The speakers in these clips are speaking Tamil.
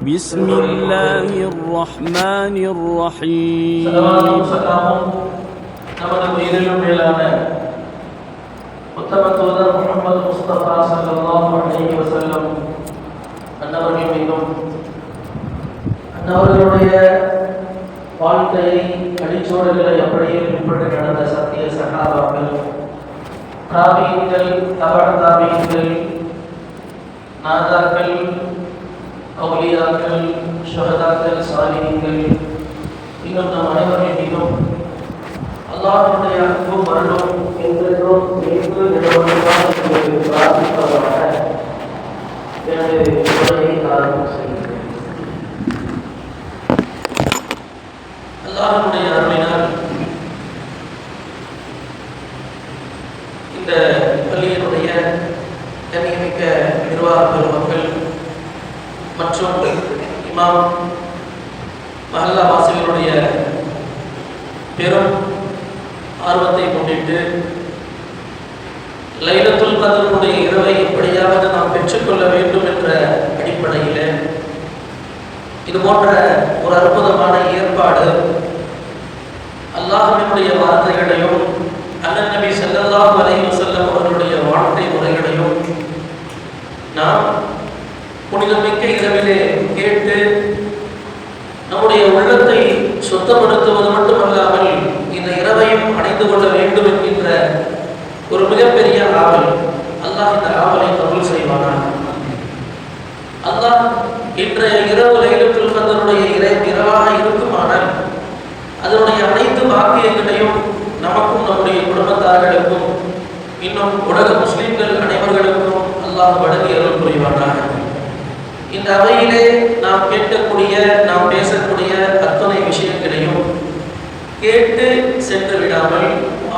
بسم الله الرحمن الرحيم. முஹம்மது முஸ்தபா ஸல்லல்லாஹு அலைஹி வஸல்லம் அன்னவர்கள் மீதும் அன்னவர்களுடைய வாழ்க்கையை அடிச்சோடுகளை அப்படியே பின்பற்றி நடந்த சத்திய சஹாபாக்கள், தாபீன்கள், தபஅ தாபீன்கள், நாதாக்கள், அவுலியாக்கள், ஷுஹதாக்கள், சாலிஹீன்கள், இன்னும் நம் அனைவரின் மீதும் அல்லாஹ்வுடைய அன்பும் அருளும் என்றென்றும் நிலைத்து நிலவரமாக பிரார்த்திப்பதாக எனது உரையை ஆரம்பம் செய்கிறேன். அல்லாஹ்வுடைய அருளினால் இந்த பள்ளியினுடைய கண்ணியமிக்க நிர்வாக பெருமக்கள் மற்றும் இமாம் மஹல்லா வாசிகளுடைய பெரும் ஆர்வத்தை முன்னிட்டு லைலத்துல் கத்ருடைய இரவை எப்படியாவது நாம் பெற்றுக்கொள்ள வேண்டும் என்ற அடிப்படையில் இது போன்ற ஒரு அற்புதமான ஏற்பாடு அல்லாஹ்வினுடைய வார்த்தைகளையும் அண்ணன் நபி ஸல்லல்லாஹு அலைஹி வஸல்லம் அவர்களுடைய வாழ்க்கை முறைகளையும் நாம் புனிதமிக்க இரவிலே கேட்டு நம்முடைய உள்ளத்தை சுத்தப்படுத்துவது மட்டுமல்லாமல் இந்த இரவையும் அடைந்து கொள்ள வேண்டும் என்கின்ற ஒரு மிகப்பெரிய ஆவல். அல்லாஹ் இந்த ஆவலை கபூல் செய்வானாக. அல்லாஹ் இன்றைய இரவு லைலத்துல் கத்ருடைய இரவாக இருக்குமானால் அதனுடைய அனைத்து பாக்கியங்களையும் நமக்கும் நம்முடைய குடும்பத்தார்களுக்கும் இன்னும் உலக முஸ்லிம்கள் அனைவர்களுக்கும் அல்லாஹ் வழங்கி அருள் புரிவானாக. இந்த அவையிலே நாம் கேட்கக்கூடிய, நாம் பேசக்கூடிய அத்தனை விஷயங்களையும் கேட்டு சென்று விடாமல்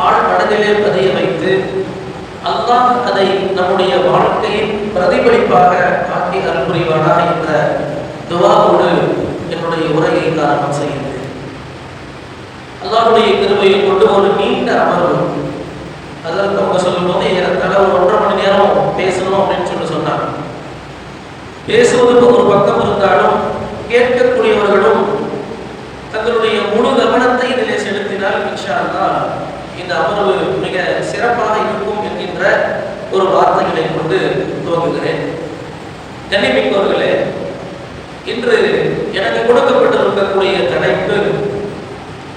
ஆழ் மனதிலே பதிய வைத்து அல்லாஹ் அதை நம்முடைய வாழ்க்கையின் பிரதிபலிப்பாக ஆக்கி அருள் புரிவானாக என்ற துஆவோடு என்னுடைய உரையை ஆரம்பம் செய்கிறேன். அல்லாஹ்வுடைய கிருபையை கொண்டு ஒரு நீண்ட அமர்வு, அதற்கு அவங்க சொல்லும்போது ஏறத்தாழ ஒரு 1.5 மணி நேரம் பேசணும் அப்படின்னு சொன்னாங்க. பேசுவது ஒரு பக்கம் இருந்தாலும் கேட்கக்கூடியவர்களும் தங்களுடைய முழு கவனத்தை இதிலே செலுத்தினால் இன்ஷா அல்லாஹ் இந்த அமர்வு மிக சிறப்பாக இருக்கும் என்கின்ற ஒரு வார்த்தைகளை கொண்டு துவங்குகிறேன். கண்ணியமிக்கவர்களே, இன்று எனக்கு கொடுக்கப்பட்டிருக்கக்கூடிய தலைப்பு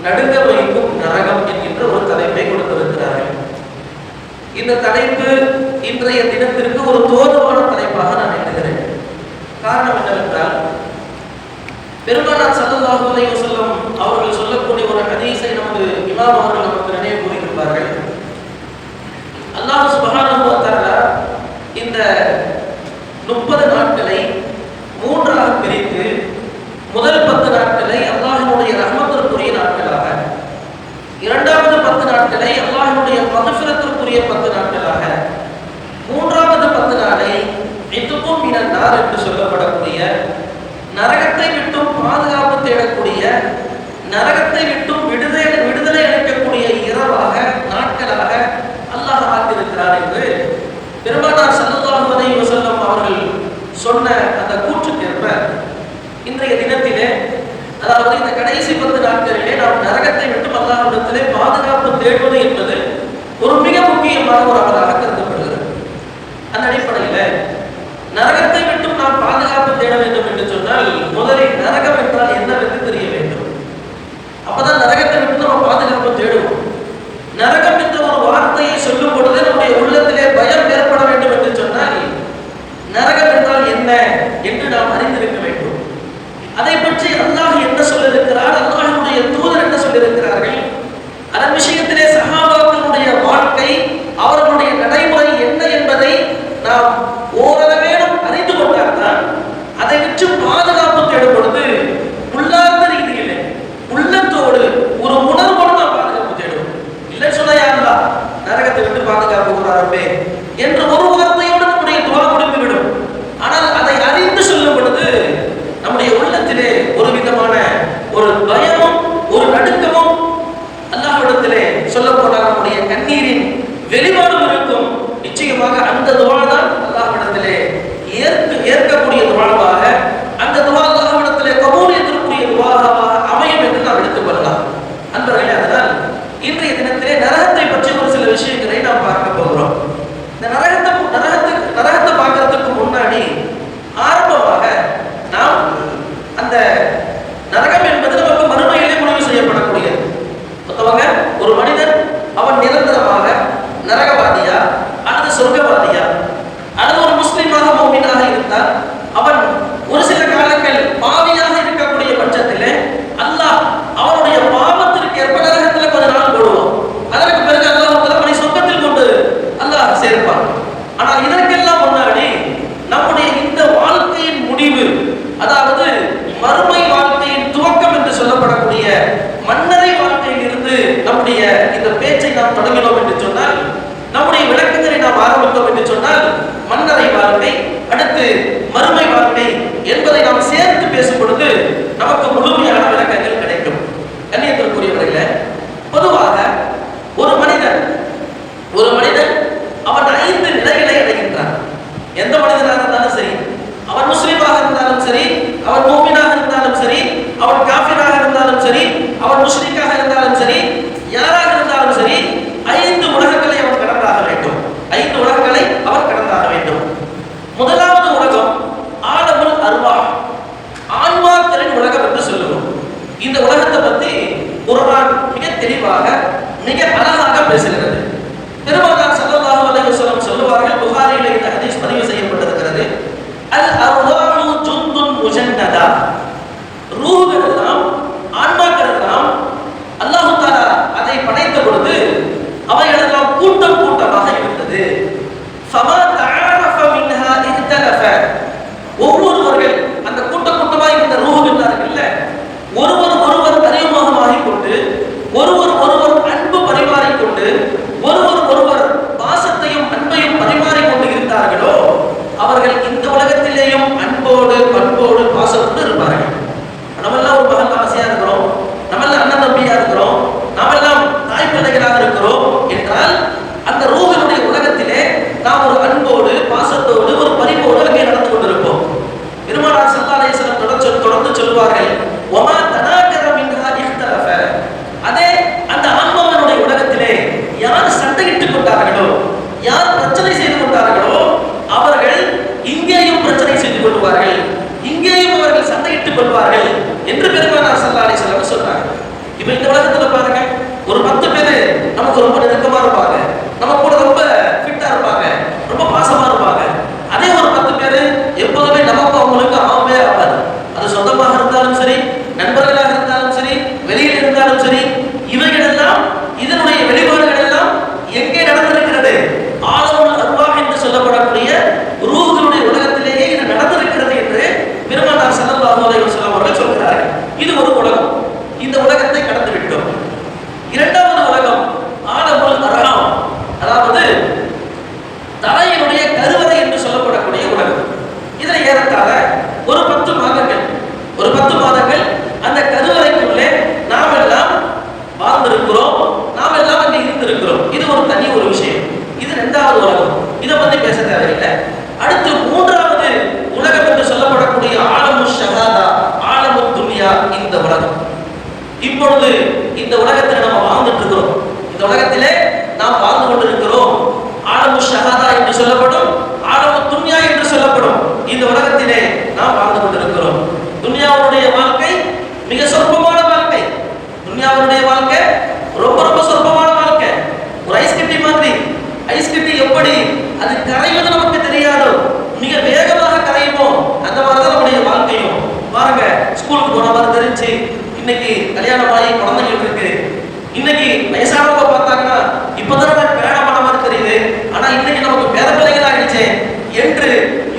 நடுங்க வைக்கும் நரகம் என்கின்ற ஒரு தலைப்பை கொடுத்திருக்கிறார்கள். இந்த தலைப்பு இன்றைய தினத்திற்கு ஒரு தோதுவான தலைப்பாக நான் எண்ணுகிறேன். காரணம் என்னவென்றால், பெருமானார் ஸல்லல்லாஹு அலைஹி வஸல்லம் அவர்கள் சொல்லக்கூடிய ஒரு ஹதீஸை நமது இமாம் அவர்கள் நமக்கு நினைவு கூறியிருப்பார்கள். அல்லாஹ் சுப்ஹானஹு வ தஆலா இந்த 30 நாட்களை 3ஆக பிரித்து முதல் 10 நாட்களை அல்லாஹ்வுடைய ரஹ்மத்திற்குரிய நாட்களாக, இரண்டாவது 10 நாட்களை அல்லாஹ்வுடைய மக்ஃபிரத்திற்குரிய 10 நாட்களாக, மூன்றாவது 10 நாளை இத்துக்கும் மினன் நார் என்று சொல்லப்படக்கூடிய நரகத்தை விட்டும் பாதுகாப்பு தேடக்கூடிய, நரகத்தை விட்டும் விடுதலை அளிக்கக்கூடிய இரவாக, நாட்களாக அல்லாஹ் ஆக்கியிருக்கிறார் என்று பெருமானார் ஸல்லல்லாஹு அலைஹி வஸல்லம் அவர்கள் சொன்ன அந்த கூற்றுக்கேற்ப இன்றைய தினத்திலே, அதாவது இந்த கடைசி 10 நாட்களிலே நாம் நரகத்தை விட்டும் அல்லாஹ்விடத்திலே பாதுகாப்பு தேடுவது என்பது ஒரு மிக முக்கியமான ஒரு அமலாக கருதப்படுகிறது. அந்த அடிப்படையில் நரகத்தை விட்டும் நாம் பாதுகாப்பு தேட வேண்டும் என்று சொன்னால் முதலில் நரகம் என்றால் என்னவென்று தெரிய வேண்டும். அப்பதான் நரகத்தை விட்டு நம்ம பாதுகாப்பு தேடுவோம். நரகம் என்ற ஒரு வார்த்தையை சொல்லும் பொழுது நம்முடைய உள்ளத்திலே பயம் ஏற்பட வேண்டும் என்று சொன்னால் நரகம் என்றால் என்ன என்று நாம் அறிந்திருக்க வேண்டும். அதை பற்றி அல்லாஹ் என்ன சொல்லியிருக்கிறார், அல்லாஹ்வுடைய தூதர் என்ன சொல்லியிருக்கிறார்கள், அதன் விஷயத்திலே சஹாபாக்களுடைய வாழ்க்கை, அவர்களுடைய நடைமுறை என்ன என்பதை நாம் ஓரளவேனும் அறிந்து கொண்டால்தான் அதை விட்டு பாதுகாப்பு தேடும் பொழுது உள்ளார்ந்த ரீதியிலே உள்ளத்தோடு ஒரு உணர்வோடு நாம் பாதுகாப்பு தேடுவோம். இல்லை சொன்னா யாருலா நரகத்தை விட்டு பாதுகாப்பு கூறாரே என்று ஒரு வார்த்தையோடு நம்முடைய துவா முடிந்துவிடும். ஆனால் அதை அறிந்து சொல்லும் பொழுது நம்முடைய உள்ளத்திலே ஒரு விதமான ஒரு பயமும் ஒரு நடுக்கமும், அல்லாஹ்விடத்திலே சொல்ல போனால் நம்முடைய கண்ணீரின் வெளிப்பாடும் இருக்கும். நிச்சயமாக அந்த துவா தான் அல்லாஹ்விடத்திலே ஏற்கக்கூடிய துவாவாக, அந்த துவா நம்முடைய இந்த பேச்சை நாம் தொடங்கினோம் என்று சொன்னால், நம்முடைய விளக்கங்களை நாம் ஆரம்பித்தோம் என்று சொன்னால், மன்னரை வாழ்க்கை, அடுத்து மறுமை வாழ்க்கை என்பதை நாம் சேர்த்து பேசும் பொழுது நமக்கு முழுமையான விளக்கங்கள் கிடைக்கும். கண்ணியத்திற்குரியவர்களே, பொதுவாக ஒரு மனிதன் அவன் 5 நிலைகளை அடைகின்றான். எந்த மனிதனாக இருந்தாலும் சரி, அவன் முஸ்லிமாக இருந்தாலும் சரி, அவன் மூமினாக இருந்தாலும் சரி, அவன் காஃபிராக இருந்தாலும் சரி, அவன் முஷ்ரிக்காக இருந்தாலும் சரி, யாராக இருந்தாலும் சரி, 5 உலகங்களை அவன் கடந்தாக வேண்டும். 5 உலகங்களை அவர் கடந்தாக வேண்டும். முதலாவது உலகம் ஆலமுல் அர்வாஹ், ஆன்மாக்களின் உலகம் என்று சொல்லுவோம். இந்த உலகத்தை பற்றி குர்ஆன் மிக தெளிவாக, மிக அழகாக பேசுகிறது. பெருமானார் ஸல்லல்லாஹு அலைஹி வஸல்லம் சொல்லுவார்கள், புகாரியில் இந்த ஹதீஸ் பதிவு செய்யப்பட்டிருக்கிறது, அல் அர்வாஹு ஜுந்துன் முஜன்னதா, ரூஹ்கள் எல்லாம், ஆன்மாக்கள் எல்லாம் அல்லாஹ் தஆலா அதை படைத்த பொழுது அவைகளெல்லாம் கூட்டம் கூட்டமாக இருந்தது. ஃபமா தஆரஃப மின்ஹா இஹ்தலஃப, ஒவ்வொருவர்கள் அந்த கூட்டமாக இருந்த ரூஹ்கள் இருக்குல்ல, ஒருவர் அறிமுகமாகிக் கொண்டு, ஒருவர் அன்பு பரிமாறிக்கொண்டு, ஒருவர் பாசத்தையும் அன்பையும் பரிமாறிக்கொண்டு இருந்தார்களோ, அவர்கள் இந்த உலகத்திலேயும் அன்போடு பண்போடு பாசத்தோடு இருப்பார்கள். நம்மெல்லாம் ஒரு மகன் ஆசையா இருக்கிறோம், நம்மெல்லாம் அண்ணன் தம்பியா இருக்கிறோம், நாமெல்லாம் தாய் பிள்ளைகளாக இருக்கிறோம் என்றால், அந்த ரூஹனுடைய உலகத்திலே நாம் ஒரு அன்போடு பாசத்தோடு ஒரு பரிவோடு அங்கே நடந்து கொண்டிருப்போம். பெருமானார் ஸல்லல்லாஹு அலைஹி வஸல்லம் தொடர்ந்து சொல்வார்கள், வமா தனாகர மின்ஹா இஹ்தலஃப, அதே அந்த ஆன்மாவினுடைய உலகத்திலே யார் சண்டையிட்டுக் கொண்டார்களோ, யார் பிரச்சனை செய்து கொண்டார்களோ, அவர்கள் இங்கேயும் பிரச்சனை செய்து கொள்வார்கள், இங்கேயும் அவர்கள் சண்டையிட்டுக் கொள்வார்கள் என்று பெருமானார் ஸல்லல்லாஹு அலைஹி வஸல்லம் சொல்றாங்க. இப்போ இந்த உலகத்துல பாருங்க, ஒரு 10 பேர் நமக்கு ரொம்ப நெருக்கமா இருப்பாங்க, நம்ம கூட ரொம்ப ஃபிட்டா இருப்பாங்க, ரொம்ப பாசமா இருப்பாங்க. அதே ஒரு 10 பேர் எப்போதுமே நமக்கு அவங்களுக்கு ஆகவே ஆகாது. அது சொந்தமாக இருந்தாலும் சரி, நண்பர்களாக இருந்தாலும் சரி, வெளியில் இருந்தாலும் சரி, இவைகள் எல்லாம், இதனுடைய வெளிப்பாடுகள் எல்லாம் எங்கே நடந்திருக்கிறது? ஆலமுல் அர்வாஹ் என்று சொல்லப்படக்கூடிய ரூஹ்களுடைய உலகத்திலேயே இது நடந்திருக்கிறது என்று பெருமானார் ஸல்லல்லாஹு அலைஹி வஸல்லம் அவர்கள் சொல்கிறார்கள். இது ஒரு உலகம். இந்த உலகத்தை கடந்து விட்டோம். இரண்டாவது உலகம் ஆலமுல் அர்ஹாம், அதாவது தலையினுடைய கருவறை என்று சொல்லப்படக்கூடிய உலகம். இதில் ஏறத்தாழ ஒரு 10 மாதங்கள் அந்த கருவறைக்குள்ளே நாம் எல்லாம் வாழ்ந்திருக்கிறோம், நாம் எல்லாம் அங்கே இருந்திருக்கிறோம். இது ஒரு விஷயம். இது இரண்டாவது உலகம். இதை பற்றி பேச தேவையில்லை. அடுத்து மூன்றாவது உலகம் என்று சொல்லப்படக்கூடிய ஆலமு ஷஹாதா, ஆலமு துன்யா, இந்த உலகம். இப்பொழுது இந்த உலகத்தில் நம்ம வாழ்ந்துட்டு இருக்கிறோம். இந்த உலகத்திலே நாம் வாழ்ந்து கொண்டிருக்கிறோம். ஆலமு ஷஹாதா என்று சொல்லப்படும், ஆலமு துன்யா என்று சொல்லப்படும் இந்த உலகத்திலே நாம் வாழ்ந்து கொண்டிருக்கிறோம். துன்யாவுடைய வாழ்க்கை மிக சொற்பமான வாழ்க்கை. துன்யாவுடைய வாழ்க்கை ரொம்ப சொற்பமான வாழ்க்கை. ஒரு ஐஸ் கட்டி மாதிரி. ஐஸ் கட்டி எப்படி அது கரைவது நமக்கு தெரியாதோ, மிக வேகமாக கரையுமோ, அந்த மாதிரி தான் நம்முடைய வாழ்க்கையும். பாருங்க, ஸ்கூலுக்கு போன மாதிரி தெரிஞ்சு, இன்னைக்கு கல்யாணமாகி குழந்தைகள் இருக்கு, இன்னைக்கு வயசானவங்க பார்த்தாங்கன்னா இப்பதான் பேரமான மாதிரி தெரியுது, ஆனா இன்னைக்கு நமக்கு பேர பிள்ளைகள் ஆகிடுச்சே என்று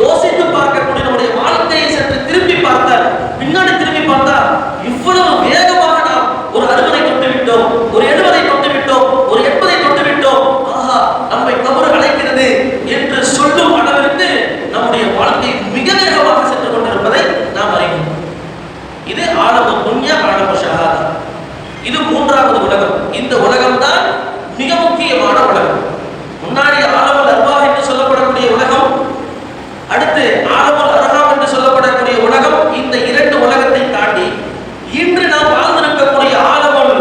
யோசித்து பார்க்கக்கூடிய நம்முடைய வாழ்க்கையை சற்று திரும்பி பார்த்தால், பின்னாடி திரும்பி பார்த்தால், இவ்வளவு வேகமாக நாம் ஒரு 60 தொட்டு விட்டோம், ஒரு 70 தொட்டு விட்டோம், ஒரு 80 தொட்டு விட்டோம், ஆஹா நம்மை கபர் அழைக்கிறது என்று சொல்லும் அளவிற்கு நம்முடைய வாழ்க்கை மிக வேகமாக சென்று கொண்டிருப்பதை நாம் அறிவோம். இது ஆலமு துன்யா, ஆலமு ஷஹாதா. இது மூன்றாவது உலகம். இந்த உலகம் தான் மிக முக்கியமான உலகம். முன்னாடி ஆலமுல் அர்வாஹ் என்று சொல்லப்படக்கூடிய உலகம், அடுத்து ஆலமுல் அர்ஹாம் என்று சொல்லப்படக்கூடிய உலகம். இந்த 2 உலகத்தை தாண்டி இன்று நாம் வாழ்ந்திருக்கக்கூடிய ஆலமுல்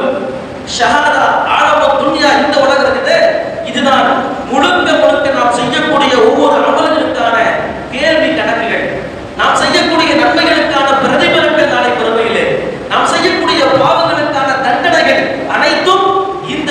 ஷஹாதா, ஆலமு துன்யா, இந்த உலகம் இருக்குது. இதுதான் முழுக்க நாம் செய்யக்கூடிய ஒவ்வொரு அமல்களுக்கான கேள்வி கணக்குகள், நாம் செய்யக்கூடிய நன்மைகளுக்கான பிரதிபலன்கள் நாளை மறுமையிலே, நாம் செய்யக்கூடிய பாவங்களுக்கான தண்டனைகள் அனைத்தும் இந்த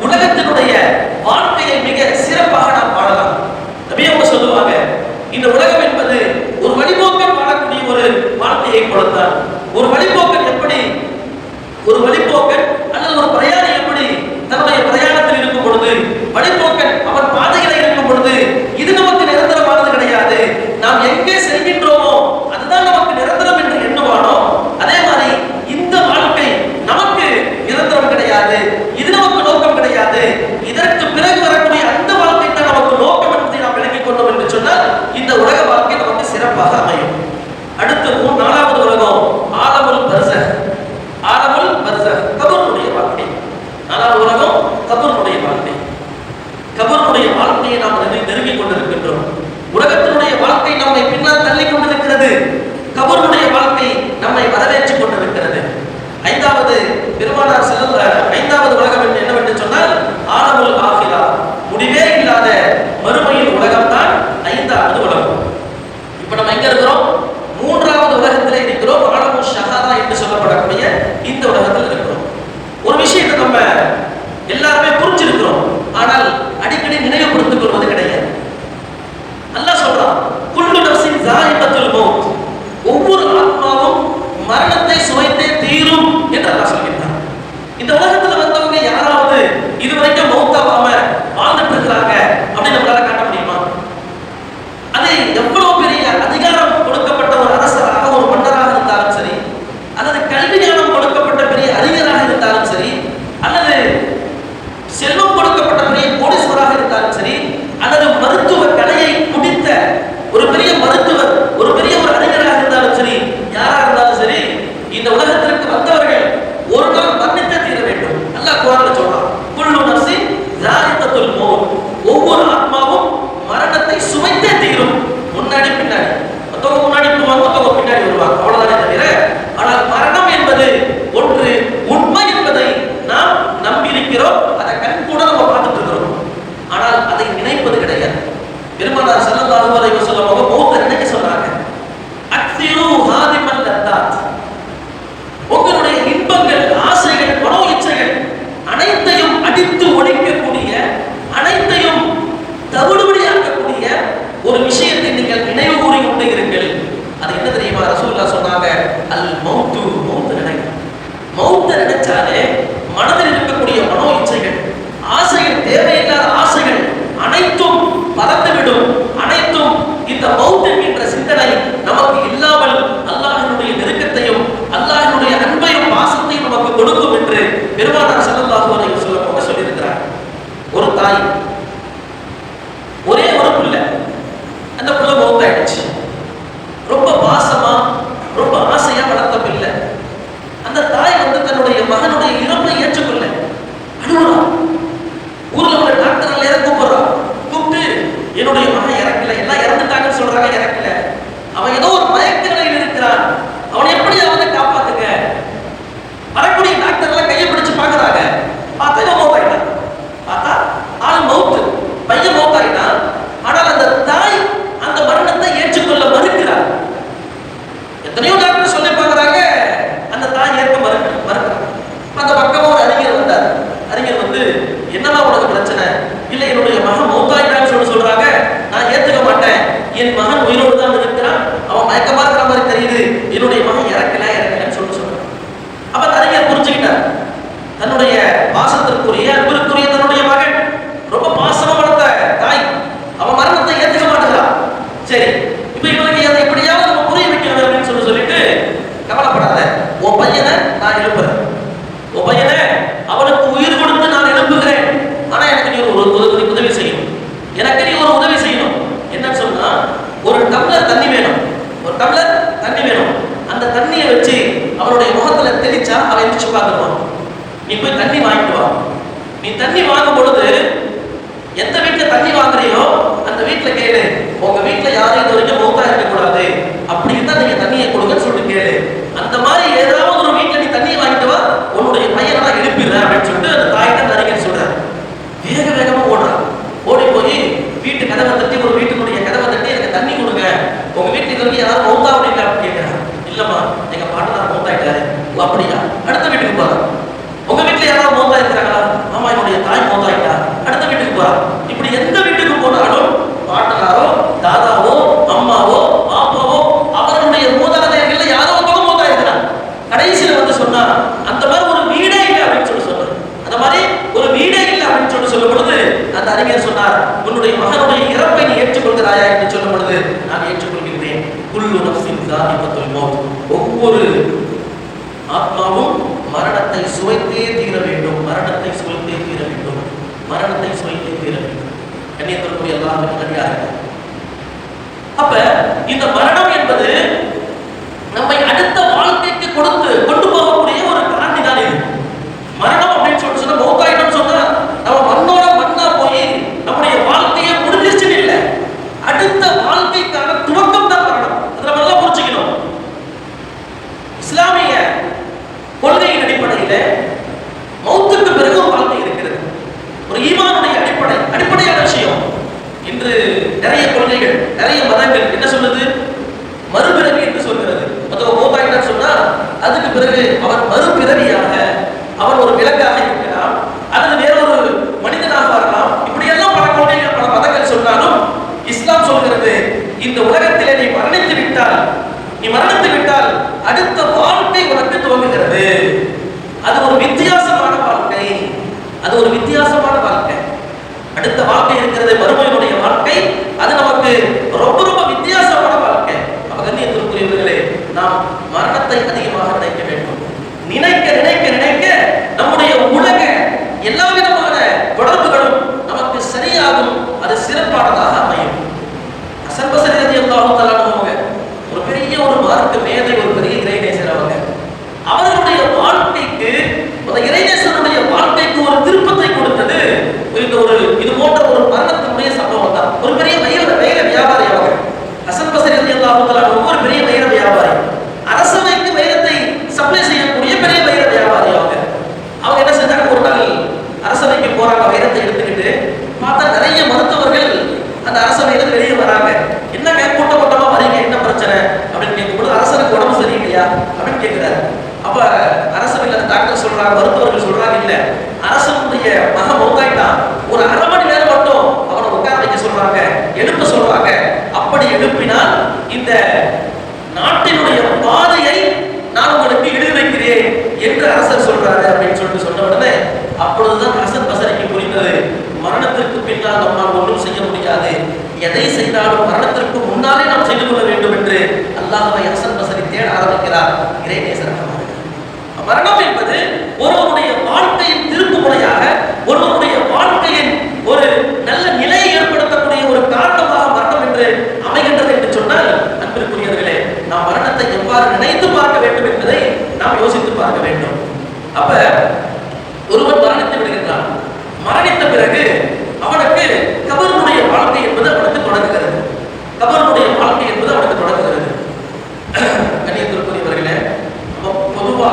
உலகத்தினுடைய வாழ்க்கையை மிக சிறப்பாக நாம் வாழலாம். நபி அவங்க சொல்லுவாங்க, இந்த உலகம் என்பது ஒரு வழிபோக்கன் வாழக்கூடிய ஒரு வாழ்க்கையை கொடுத்தான். ஒரு வழிபோக்கன் எப்படி, ஒரு வழிபோக்கன் அல்லது ஒரு பிரயாணி எப்படி தன்னுடைய பிரயாணத்தில் இருக்கும் பொழுது, வழிபோக்கன் அவன் பாதையில இருக்கும் பொழுது, இது நமக்கு நிரந்தரமானது கிடையாது, நாம் எங்கே செல்கின்றோமோ அதுதான் நமக்கு நிரந்தரம் என்று எண்ணுவானோ, அதே மாதிரி இந்த வாழ்க்கை நமக்கு நிரந்தரம் கிடையாது, இது நமக்கு நோக்கம் கிடையாது, இதற்கு பிறகு வரக்கூடிய அந்த வாழ்க்கை தான் நமக்கு நோக்கம் என்பதை நாம் விளங்கிக் கொண்டோம் என்று சொன்னால் இந்த உலக வாழ்க்கை நமக்கு சிறப்பாக அமையும். அடுத்து 4வது உலகம் ஆலமுல் பர்ஸஹ். ஆலமுல் பர்ஸஹ் கபருடைய வாழ்க்கை. 4வது உலகம் கபருடைய வாழ்க்கை. கபருடைய வாழ்க்கையை நாம் நெருங்கிக் கொண்டிருக்கின்றோம். உலகத்தினுடைய வாழ்க்கை நம்மை பின்னால் தள்ளி கொண்டிருக்கிறது, கபருடைய வாழ்க்கை நம்மை வரவேற்றுக் கொண்டிருக்கிறது. 5வது பெருமானார் ஸல்லல்லாஹு 5வது உலகம் என்னவென்று சொன்னால் ஆலமுல் ஆகிரா, முடிவே இல்லாத மறுமையின் உலகம் தான் 5வது உலகம். இப்ப நம்ம எங்க இருக்கிறோம்? 3வது உலகத்தில் இருக்கிறோம். ஆலமுல் ஷஹாதா என்று சொல்லப்படக்கூடிய இந்த உலகத்தில் இருக்கிறோம். ஒரு விஷயத்தை நம்ம எல்லாருமே புரிஞ்சிருக்கிறோம், ஆனால் அடிக்கடி நினைவுபடுத்திக் கொள்வது கிடையாது. அல்லாஹ் சொல்றான், குல்லு நஃப்ஸின் ஸாயிகத்துல் மௌத், ஒவ்வொரு ஆத்மாவும் மரணத்தை சுவைத்தே தீரும் என்று அல்லாஹ் சொல்கிறான். இந்த உலகத்துல வந்தவங்க யாராவது இதுவரைக்கும் மௌத்தாவாம வாழ்ந்துட்டு இருக்கிறாங்க அப்படின்னு நம்மளால காட்ட முடியுமா? அது எவ்வளவு பெரிய அதிகாரம் கொடுக்கப்பட்ட ஒரு அரசராக, ஒரு மன்னராக இருந்தாலும் சரி, அல்லது கல்வி ஞானம் கொடுக்கப்பட்ட பெரிய அறிஞராக இருந்தாலும் சரி, அல்லது செல்வம் கொடுக்கப்பட்ட பெரிய கோடீஸ்வராக இருந்தாலும் சரி, அல்லது மருத்துவ கலையை முடித்த ஒரு பெரிய மருத்துவர், ஒரு பெரிய ஒரு அறிஞராக இருந்தாலும் சரி, யாரா இருந்தாலும் சரி, இந்த உலகத்திற்கு வந்தவர்கள் ஒரு நாள் மரணித்தே தீர வேண்டும். அல்லாஹ் குர்ஆன்ல சொல்றான், குல்லு நஃப்ஸின் ஸாயிகத்துல் மௌத், ஒவ்வொரு ஆத்மாவும் மரணத்தை சுவைத்தே தீரும். முன்னாடி பின்னாடி, மத்தவங்க முன்னாடி வருவாங்க, மத்தவங்க பின்னாடி வருவாங்க, அவ்வளவுதானே தவிர, ஆனால் மரணம் என்பது ஒன்று உண்மை என்பதை நாம் நம்பியிருக்கிறோம், அதை கண் கூட நம்ம பார்த்துட்டு இருக்கிறோம், ஆனால் அதை நினைப்பது கிடையாது. பெருமானார் ஸல்லல்லாஹு அலைஹி வஸல்லம் அவங்க மௌத்தை நினைக்க சொன்னாங்க. அக்ஸிரு ஹாதிமல் லத்தாத், உங்களுடைய இன்பங்கள், ஆசைகள், மனோ இச்சைகள் அனைத்தையும் அடித்து ஒழிக்கக்கூடிய, அனைத்தையும் தவிடுபடியாக்கக்கூடிய ஒரு விஷயத்தை நீங்கள் நினைவு கூறி கொண்டே இருங்கள். அது என்ன தெரியுமா? ரசூலுல்லாஹ் சொன்னாங்க, அல் மௌத்து, மௌத்தை நினைங்க. மௌத்தை நினைச்சாலே மனதில் இருக்கக்கூடிய மனோ இச்சைகள், ஆசைகள், தேவையில்லாத ஆசைகள் அனைத்தும் பறந்துவிடும். அனைத்தும் இந்த மௌத் என்கின்ற சிந்தனை நமக்கு இல்லாமல் அல்லாஹ்வினுடைய நெருக்கத்தையும் அல்லாஹ்வினுடைய அன்பையும் பாசத்தையும் நமக்கு கொடுக்கும் என்று பெருமானார் ஸல்லல்லாஹு அலைஹி வஸல்லம் அவங்க சொல்லியிருக்கிறார். ஒரு தாய், ஒரே ஒரு பிள்ளை, அந்த பிள்ளை மௌத்தாயிடுச்சு. ரொம்ப பாசமா, ரொம்ப ஆசையா வளர்த்த பிள்ளை. அந்த தாய் தன்னுடைய மகனுடைய இறப்பை ஏற்றுக்கொள்ள அழுவா. ஊர்ல உள்ள டாக்டர் எல்லாரும் கூப்பிடுறா, கூப்பிட்டு என்னுடைய மகன் இறக்கல, எல்லாம் இறந்துட்டாங்கன்னு சொல்றாங்க, இறக்கல, அவன் ஏதோ ஒரு மயக்க நிலையில் இருக்கிறான், அவனை எப்படியாவது காப்பாத்துங்க. வரக்கூடிய டாக்டர் எல்லாம் கையை பிடிச்சு பாக்குறாங்க, பார்த்தா இவன் மௌத்தாயிட்டான். பார்த்தா ஆள் மௌத்து, பையன் மௌத்தாயிட்டான். ஆனால் அந்த தாய் அந்த மரணத்தை ஏற்றுக்கொள்ள மறுக்கிறார். எத்தனையோ டாக்டர் சொல்லி பார்க்கறாங்க, அந்த தாய் ஏற்க மறுக்கிறார். அந்த பக்கமா ஒரு அறிஞர் வந்தார். அறிஞர் வந்து, என்னமா உனக்கு பிரச்சனை? இல்லை, என்னுடைய மகன் மௌத்தாயிட்டான்னு சொல்றாங்க, நான் ஏத்துக்க மாட்டேன், என் மகன் உயிரோடு தான் இருக்கிறான், அவன் மயக்கமா இருக்கிற மாதிரி தெரியுது, என்னுடைய மகன் இறக்கலன்னு சொல்றாங்க. அப்ப அறிஞர் புரிஞ்சுக்கிட்டார், தன்னுடைய பாசத்திற்குரிய அன்பிற்குரிய தன்னுடைய மகன், ரொம்ப பாசமா வளர்த்த தாய், அவன் மரணத்தை ஏத்துக்க மாட்டேங்கிறான். சரி, இப்ப இவனுக்கு அதை எப்படியாவது நம்ம புரிய வைக்கணும் அப்படின்னு சொல்லிட்டு, கவலைப்படாத, உன் பையனை நான் எழுப்புறேன், உன் பையனை அவனுக்கு உயிர் கொடுத்து நான் எழுப்புகிறேன், ஆனா எனக்கு நீ ஒரு உதவி செய்யணும், எனக்கு நீ ஒரு உதவி செய்யணும். என்னன்னு சொன்னா, ஒரு டம்ளர் தண்ணி வேணும், ஒரு டம்ளர் தண்ணி வேணும். அந்த தண்ணியை வச்சு அவனுடைய முகத்துல தெளிச்சா அவன் எந்திரிச்சு பார்த்துருவான். நீ போய் தண்ணி வாங்கிட்டு வா. நீ தண்ணி வாங்கும் பொழுது எந்த வீட்டுல தண்ணி வாங்குறியோ அந்த வீட்டுல கேளு, உங்க வீட்டுல யாரும் இது வரைக்கும் மௌத்தா இருக்கக்கூடாது, அப்படி இருந்தா நீங்க தண்ணியை கொடுங்கன்னு சொல்லிட்டு கேளு. அந்த மாதிரி ஏதாவது ஒரு வீட்டுல நீ தண்ணியை வாங்கிட்டு வா, உன்னுடைய பையனை நான் எழுப்பிடுறேன் அப்படின்னு சொல்லிட்டு அந்த தாய்கிட்ட அறிஞர் சொல்றாரு. வேக வேகமா ஓடுறான். ஓடி போய் வீட்டு கதவை தட்டி, ஒரு வீட்டுக்குடைய கதவை தட்டி, எனக்கு தண்ணி கொடுங்க, உங்க வீட்டுல இது வரைக்கும் யாரும் மௌத்தா அப்படின்னு கேட்கிறான். இல்லம்மா, எங்க பாட்டனார் மௌத்தாயிட்டாரு. அப்படியா? அடுத்த வீட்டுக்கு போறான். உங்க வீட்டுல யாராவது மௌத்தா இருக்கிறாங்களா? ஆமா, என்னுடைய தாய் போறாங்க. இப்படி எந்த வீட்டுக்கு போனாலும் பாட்டனாரோ தாதாவோ அம்மாவோ பாப்பாவோ அவர்களுடைய மூதாதையர்கள் யாரோ ஒருத்தவங்க மூதாயிருக்கிறாங்க. கடைசியில வந்து சொன்னா அந்த மாதிரி ஒரு வீடே இல்லை அப்படின்னு சொல்லி சொல்றாரு. அந்த மாதிரி ஒரு வீடே இல்லை அப்படின்னு சொல்லி சொல்லும் பொழுது அந்த அறிஞர் சொன்னார், உன்னுடைய மகனுடைய இறப்பை நீ ஏற்றுக்கொள்கிறாயா என்று சொல்லும் பொழுது நான் ஏற்றுக்கொள்கிறேன். குல்லு நஃப்ஸின் ஸாயிகத்துல் மௌத், ஒவ்வொரு ஆத்மாவும் மரணத்தை சுவைத்தே தீர வேண்டும், மரணத்தை சுவைத்தே தீர வேண்டும், மரணத்தை சுவைத்தே தீர வேண்டும். கண்ணியத்திற்குரிய அல்லாஹ்வின் நல்லடியார்களே, அப்ப இந்த மரணம் என்பது நம்மை அடுத்த வாழ்க்கைக்கு கொண்டு போகக்கூடிய ஒரு காரணி தான். இது மரணம் அப்படின்னு சொல்லி சொன்னா மௌத்தாயிடம் சொன்னா நம்ம மண்ணோட மண்ணா போய் நம்முடைய வாழ்க்கையை முடிஞ்சிருச்சுன்னு இல்லை, அடுத்த வாழ்க்கைக்கான துவக்கம் தான் மரணம். அதை நம்ம எல்லாம் புரிஞ்சுக்கணும். இஸ்லாமிய கொள்கையின் அடிப்படையில மௌத்துக்கு பிறகு ஒரு வாழ்க்கை இருக்கிறது. ஒரு ஈமானுடைய அடிப்படையான விஷயம். இன்று நிறைய கொள்கைகள், நிறைய மதங்கள் என்ன சொல்லுது? மறுபிறவி என்று சொல்கிறது. மொத்தம் மௌத்தாயிட்டான்னு சொன்னா அதுக்கு பிறகு அவர் மறுபிறவியாக அவர் ஒரு விலங்காக இருக்கலாம், அல்லது வேறொரு மனிதனாக வரலாம். இப்படியெல்லாம் பல கொள்கைகள், பல மதங்கள் சொன்னாலும் இஸ்லாம் சொல்கிறது, இந்த உலகத்திலே நீ மரணித்து விட்டால் அடுத்த வாழ்க்கை உனக்கு துவங்குகிறது. அது ஒரு வித்தியாசமான வாழ்க்கை. அது ஒரு வித்தியாசமான வாழ்க்கை. அடுத்த வாழ்க்கை இருக்கிறது, மறுமையினுடைய வாழ்க்கை. அது நமக்கு ரொம்ப ரொம்ப வித்தியாசமான வாழ்க்கை. கண்ணியத்திற்குரியவர்களே, நாம் மரணத்தை அதிகமாக நினைக்க வேண்டும். நினைக்க நினைக்க நினைக்க நம்முடைய உலக எல்லா விதமான தொடர்புகளும் நமக்கு சரியாகும், அது சிறப்பானதாக அமையும். ஹஸன் பஸரி ரலியல்லாஹு தஆலா அவங்க ஒரு பெரிய ஒரு மார்க்க மேதை, ஒரு பெரிய இறைநேசர். அவர்களுடைய வாழ்க்கைக்கு, இறைநேசருடைய வாழ்க்கைக்கு ஒரு திருப்பத்தை கொடுத்தது இது போன்ற ஒரு மரணத்தினுடைய சம்பவம் தான். ஒரு பெரிய வைர வியாபாரி அவங்க. ஹஸன் பஸரி ரலியல்லாஹு தஆலா ஒரு பெரிய வைர வியாபாரி, அரசவைக்கு வைரத்தை சப்ளை செய்யக்கூடிய பெரிய வைர வியாபாரி அவங்க. என்ன செஞ்சாங்க, ஒரு நாள் அரசவைக்கு போறாங்க, வைரத்தை எடுத்துக்கிட்டு. பார்த்தா நிறைய மருத்துவர்கள் அந்த அரசவையில வெளியே வராங்க. என்னங்க கூட்டமா வரீங்க, என்ன பிரச்சனை அப்படின்னு கேட்கும்போது, அரசருக்கு உடம்பு சரியில்லையா அப்படின்னு கேட்கிறாரு. அப்ப அரசவையில் அந்த டாக்டர் சொல்றாங்க, மருத்துவர்கள் சொல்றாங்க, இல்ல அரசனுடைய மகன் மௌத்தாயிட்டான், ஒரு அரை மணி நேரம் மட்டும் அவனை உட்கார வைக்க சொல்றாங்க, எழுப்ப சொல்றாங்க. அப்படி எழுப்பினால் இந்த நாட்டினுடைய பாதையை நான் உங்களுக்கு எழுதி வைக்கிறேன் என்று அரசர் சொல்றாரு அப்படின்னு சொல்லிட்டு சொன்ன உடனே அப்பொழுதுதான் ஹஸன் பஸரிக்கு புரிந்தது, மரணத்திற்கு பின்னால் நம்மால் ஒன்றும் செய்ய முடியாது, எதை செய்தாலும் மரணத்திற்கு முன்னாலே நாம் செய்து கொள்ள வேண்டும் என்று அல்லாஹ்வை ஹஸன் பஸரி தேட ஆரம்பிக்கிறார். இறைநேசராக மரணம் என்பது ஒருவருடைய வாழ்க்கையின் திருப்பு முறையாக, ஒருவருடைய வாழ்க்கையின் ஒரு நல்ல நிலையை ஏற்படுத்தக்கூடிய ஒரு காரணமாக மரணம் என்று அமைகின்றது என்று சொன்னால், அன்பிற்குரியவர்களே, நாம் மரணத்தை எவ்வாறு நினைத்து பார்க்க வேண்டும் என்பதை நாம் யோசித்து பார்க்க வேண்டும். அப்ப ஒருவன் மரணித்து விடுகின்றான். மரணித்த பிறகு அவனுக்கு கபருடைய வாழ்க்கை என்பது அவனுக்கு தொடங்குகிறது. கபருடைய வாழ்க்கை என்பது அவனுக்கு தொடங்குகிறது. கண்ணியத்திற்குரியவர்களே, பொதுவா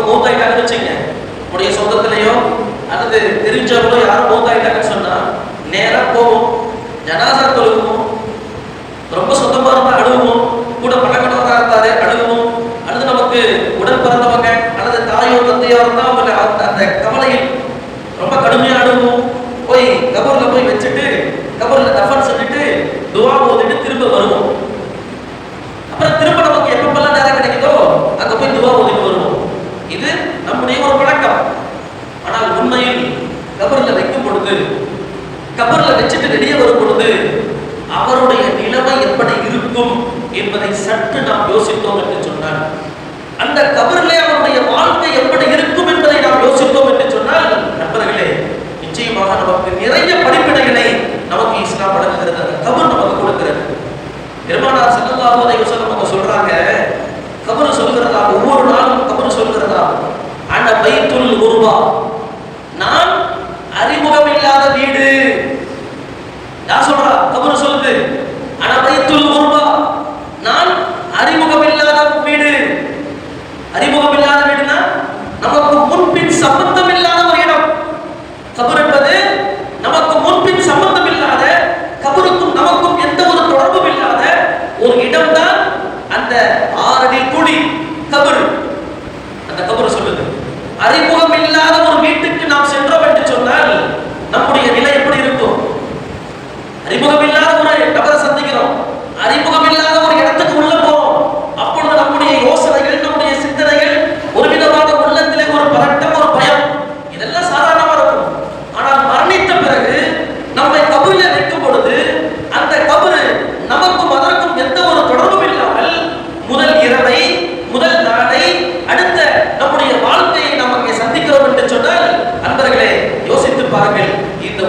மௌத்தாயிட்டாங்கன்னு வச்சுங்க, உடைய சொந்தத்திலேயோ அல்லது தெரிஞ்சவங்களோ யாரும் மௌத்தாயிட்டாங்கன்னு சொன்னா நேரா போவோம், ஜனாசா தொழுவோம், ரொம்ப சொந்தமா இருந்தா அழுவோம், கூட பழக்கமாக இருந்தாலே அழுவோம், அல்லது நமக்கு உடன் பிறந்தவங்க அல்லது தாயோ தந்தையோ இருந்தா அவங்க அந்த கவலையில் ரொம்ப கடுமையா அழுவோம். போய் கபூர்ல போய் வச்சுட்டு கபூர்ல தஃபன் செஞ்சுட்டு துவா ஓதிட்டு திரும்ப வருவோம். அப்புறம் திரும்ப நமக்கு எப்பப்பெல்லாம் நேரம் கிடைக்குதோ அங்க போய் துவா ஓதிட்டு வருவோம். இது நம்முடைய ஒரு பழக்கம். ஆனால் உண்மையில் கபர்ல வைக்கும் பொழுது, கபர்ல வச்சுட்டு வெளியே வரும் பொழுது அவருடைய நிலைமை எப்படி இருக்கும் என்பதை சற்று நாம் யோசித்தோம் என்று சொன்னால், அந்த கபரிலே அவருடைய வாழ்க்கை எப்படி இருக்கும் என்பதை நாம் யோசித்தோம் என்று சொன்னால், நண்பர்களே, நிச்சயமாக நமக்கு நிறைய படிப்பினைகளை நமக்கு இஸ்லாம் வழங்குகிறது, அந்த கபர் நமக்கு கொடுக்கிறது. பெருமானார் ஸல்லல்லாஹு அலைஹி வஸல்லம் அவங்க சொல்றாங்க, கபர் சொல்கிறதா, ஒவ்வொரு நாளும் கபர் சொல்கிறதா, அன பைத்துல் குர்பா, நான் அறிமுகம் இல்லாத வீடு. யார் சொல்றா? கபர் சொல்லுது, அன பைத்துல் குர்பா, நான் அறிமுகம் இல்லாத வீடு. அறிமுகம் இல்லாத வீடுனா நமக்கு முன்பின் சம்பந்தம் இல்லாத ஒரு இடம். கபர் என்பது நமக்கு முன்பின் சம்பந்தம் இல்லாத, கபருக்கும் நமக்கும் எந்த ஒரு தொடர்பும் இல்லாத ஒரு இடம் தான் அந்த 6 அடி குழி கபர். அந்த கபர் சொல்லுது, அறிமுகம் இல்லாத ஒரு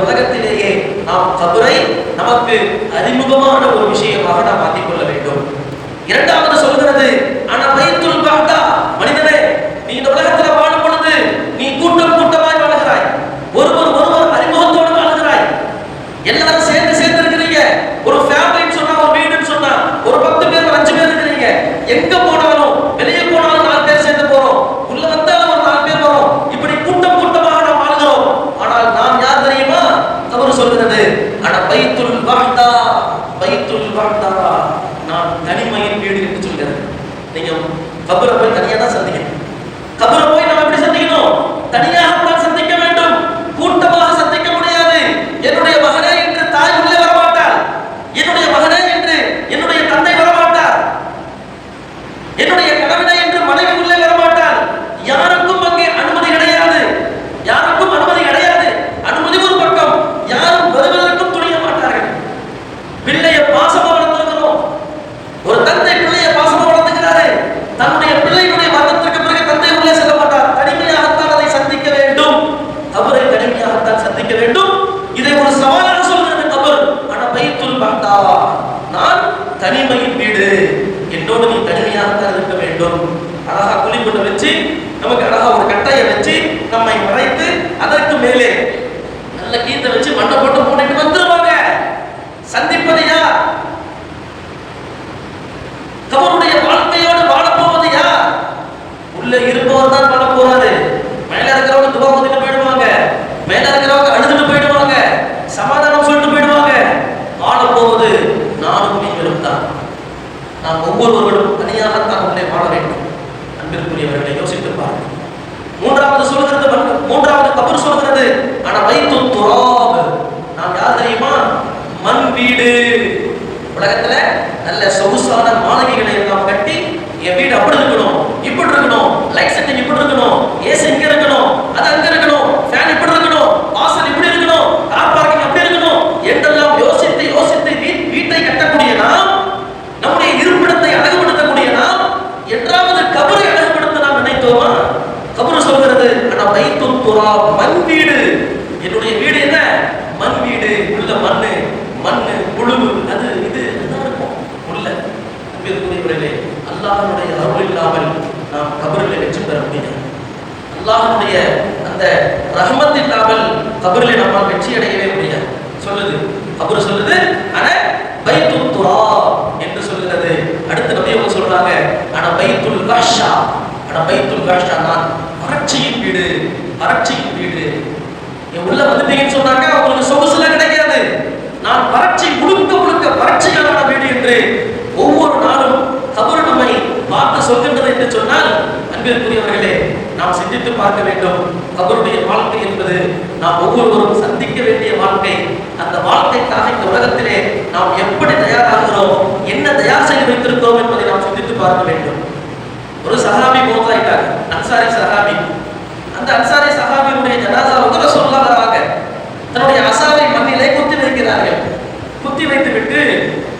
உலகத்திலேயே நாம் கபரை நமக்கு அறிமுகமான ஒரு விஷயமாக நாம் மாற்றிக் கொள்ள வேண்டும். இரண்டாவது சொல்கிறது பைத்துல் பஹ்தா, மனிதனே நீ இந்த உலகத்தில் வாழும் பொழுது நீ கூட்டம் கூட்டமாய் வாழ்கிறாய், ஒருவர் அறிமுகத்தோடு வாழ்கிறாய், எல்லாரும் சேர்ந்து இருக்கிறீங்க. ஒரு ஃபேமிலின்னு சொன்னா, ஒரு வீடுன்னு சொன்னா ஒரு 10 பேர் 5 பேர் இருக்கிறீங்க. எங்க போனாலும் வெளியே போனாலும் 4 பேர் சேர்ந்து போறோம், உள்ள வந்தாலும் ஒரு 4 பேர் வரோம். இப்படி கூட்டமாக நாம் வாழ்கிறோம். ஆனால் நாம் யார் தெரியுமா? அவர் சொல்கிறது பைத்துல் பஹ்தா, பைத்துல் பஹ்தா, நான் தனிமையின் வீடு என்று சொல்கிறது. நீங்க கபரை போய் தனியா தான் சந்திக்கணும். கபரை போய் நம்ம எப்படி சந்திக்கணும்? தனியாக சந்திக்க வேண்டும், கூட்டமாக சந்திக்க முடியாது. என்னுடைய மகனே என்று தாய் உள்ளே வரமாட்டார், என்னுடைய மகனே என்று என்னுடைய தந்தை வரமாட்டார், என்னுடைய கணவனை என்று மனைவி உள்ளே வரமாட்டார். யாருக்கும் அங்கே அனுமதி கிடையாது, யாருக்கும் அனுமதி கிடையாது. அனுமதி ஒரு பக்கம், யாரும் வருவதற்கும் துணிய மாட்டார்கள். பிள்ளைய பாசமா வளர்த்திருக்கிறோம். ஒரு தந்தை பிள்ளைய பாசமா வளர்த்துக்கிறாரு. தன்னுடைய பிள்ளையுடைய மரணத்திற்கு பிறகு தந்தை உள்ளே செல்ல மாட்டார். தனிமையாகத்தான் அதை சந்திக்க வேண்டும், கபரை தனிமையாகத்தான் சந்திக்க வேண்டும். இதை ஒரு சவாலாக சொல்கிறது கபர். பைத்துல் பஹ்தா, நான் தனிமையின் வீடு, என்னோடு நீ தனிமையாகத்தான் இருக்க வேண்டும். அழகா குளிப்புள்ள வச்சு, நமக்கு அழகா ஒரு கட்டையை வச்சு நம்மை மறைத்து, அதற்கு மேலே நல்ல கீத்தை வச்சு மண்ணை போட்டு மூடிட்டு வந்துருவாங்க. சந்திப்பது யார்? கபருடைய வாழ்க்கையோடு வாழப்போவது யார்? உள்ள இருப்பவர் தான் வாழ போறாரு. மேல இருக்கிறவங்க துவா ஓதிட்டு போயிடுவாங்க, மேல இருக்கிறவங்க அழுதுட்டு போயிடுவாங்க, சமாதானம் சொல்லிட்டு போயிடுவாங்க. வாழ போவது நானும் நீங்களும் தான். நாம் ஒவ்வொருவர்களும் தனியாகத்தான் உள்ளே வாழ வேண்டும். அன்பிற்குரியவர்களை யோசித்து பாருங்கள். மூன்றாவது கபர் சொல்கிறது பைத்துத் துராப், நாம் யார் தெரியுமா? மண் வீடு. உலகத்துல நல்ல சொகுசான மாளிகைகளை எல்லாம் கட்டி, என் வீடு அப்படி இருக்கணும், இப்படி இருக்கணும், லைட் செட்டிங் இப்படி இருக்கணும், ஏசி இங்க இருக்கணும், அது அங்க இருக்கணும், ஃபேன் இப்படி இருக்கணும், வாசல் இப்படி இருக்கணும், கார் பார்க்கிங் அப்படி இருக்கணும் என்றெல்லாம் யோசித்து வீட்டை கட்டக்கூடிய நாம், நம்முடைய இருப்பிடத்தை அழகுபடுத்தக்கூடிய நாம், என்றாவது கபரை அழகுபடுத்த நாம் நினைத்தோமா? கபர் சொல்கிறது பைத்துத் துராப், மண் வீடு. என்னுடைய வீடு என்ன? மண் வீடு. உள்ள மண்ணு புழுவு, அது இது இருக்கும் உள்ள. அன்பிற்குரியவர்களே, அல்லாஹ்வுடைய அருள் இல்லாமல் நாம் கபரில் வெற்றி பெற முடியாது. அல்லாஹ்வுடைய அந்த ரஹ்மத் இல்லாமல் கபரில் நம்மால் வெற்றி அடையவே முடியாது. கபர் சொல்லுது பைத்துத் துராப் என்று சொல்கிறது. அடுத்து நபி அவங்க சொல்றாங்க பைத்துல் வஹ்ஷா, பைத்துல் வஹ்ஷா, நான் வறட்சியின் வீடு, வறட்சியின் வீடு. உள்ள வந்துட்டீங்கன்னு சொன்னாங்க உங்களுக்கு சொகுசுல கிடைக்காது. நான் வறட்சி முழுக்க வறட்சியான வீடு என்று ஒவ்வொரு நாளும் கபர் நம்மை பார்த்து சொல்கின்றது என்று சொன்னால், அன்பிற்குரியவர்களே, நாம் சிந்தித்து பார்க்க வேண்டும். கபருடைய வாழ்க்கை என்பது நாம் ஒவ்வொருவரும் சந்திக்க வேண்டிய வாழ்க்கை. அந்த வாழ்க்கைக்காக இந்த உலகத்திலே நாம் எப்படி தயாராகிறோம், என்ன தயார் செய்து வைத்திருக்கிறோம் என்பதை நாம் சிந்தித்து பார்க்க வேண்டும். ஒரு சஹாபி மௌத்தாயிட்டார், அன்சாரி சஹாபி. அந்த அன்சாரி சஹாபியுடைய ஜனாசாவுக்கு ரசூலுல்லாஹ் வராங்க. தன்னுடைய அசாவை மண்ணிலே குத்தி வைக்கிறார்கள். குத்தி வைத்துவிட்டு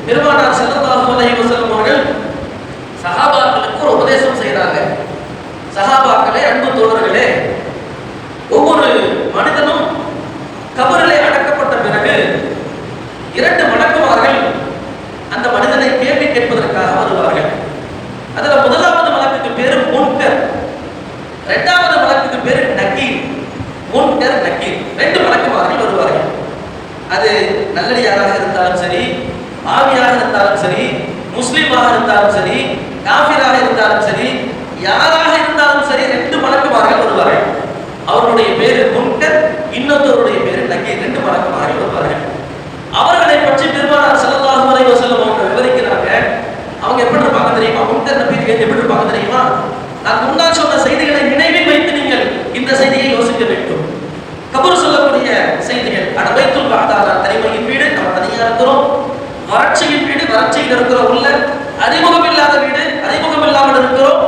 பெருமானார் ஸல்லல்லாஹு அலைஹி வஸல்லம் அவர்கள் சஹாபாக்களுக்கு ஒரு உபதேசம் செய்கிறாங்க. சஹாபாக்களே, அன்பு தோழர்களே, ஒவ்வொரு மனிதனும் கபரிலே அடக்கப்பட்ட பிறகு 2 மலக்குமார்கள் அந்த மனிதனை கேள்வி கேட்பதற்காக வருவார்கள். அதுல முதலாவது மலக்குக்கு பேரு முன்கர், 2வது மலக்குக்கு பேரு நக்கீர். முன்கர், நக்கீர், 2 மலக்குமார்கள் வருவார்கள். அது நல்லடியாராக இருந்தாலும் சரி, பாவியாக இருந்தாலும் சரி, முஸ்லிமாக இருந்தாலும் சரி, காஃபிராக இருந்தாலும் சரி, யாராக இருந்தாலும் சரி, 2 மலக்குமார்கள் வருவார்கள். அவருடைய பேரு முன்கர், இன்னொருவருடைய பேரு நக்கீர். 2 மலக்குமார்கள் வருவார்கள். அவர்களை பற்றி பெருமானார் ஸல்லல்லாஹு அலைஹி வஸல்லம் அவங்க விவரிக்கிறாங்க. அவங்க எப்படி இருப்பாங்க தெரியுமா? முன்கர், நக்கீர் எப்படி இருப்பாங்க தெரியுமா? நான் முன்னால் சொன்ன செய்திகளை நினைவில் வைத்து நீங்கள் இந்த செய்தியை யோசிக்க வேண்டும். கபர் சொல்லக்கூடிய செய்திகள் பைத்துல் பஹ்தா, தனிமையின் வீடு, நம்ம தனியா இருக்கிறோம். வறட்சியின் வீடு, வறட்சியில் இருக்கிறோம். உள்ள அறிமுகம் இல்லாத வீடு, அறிமுகம் இல்லாமல் இருக்கிறோம்.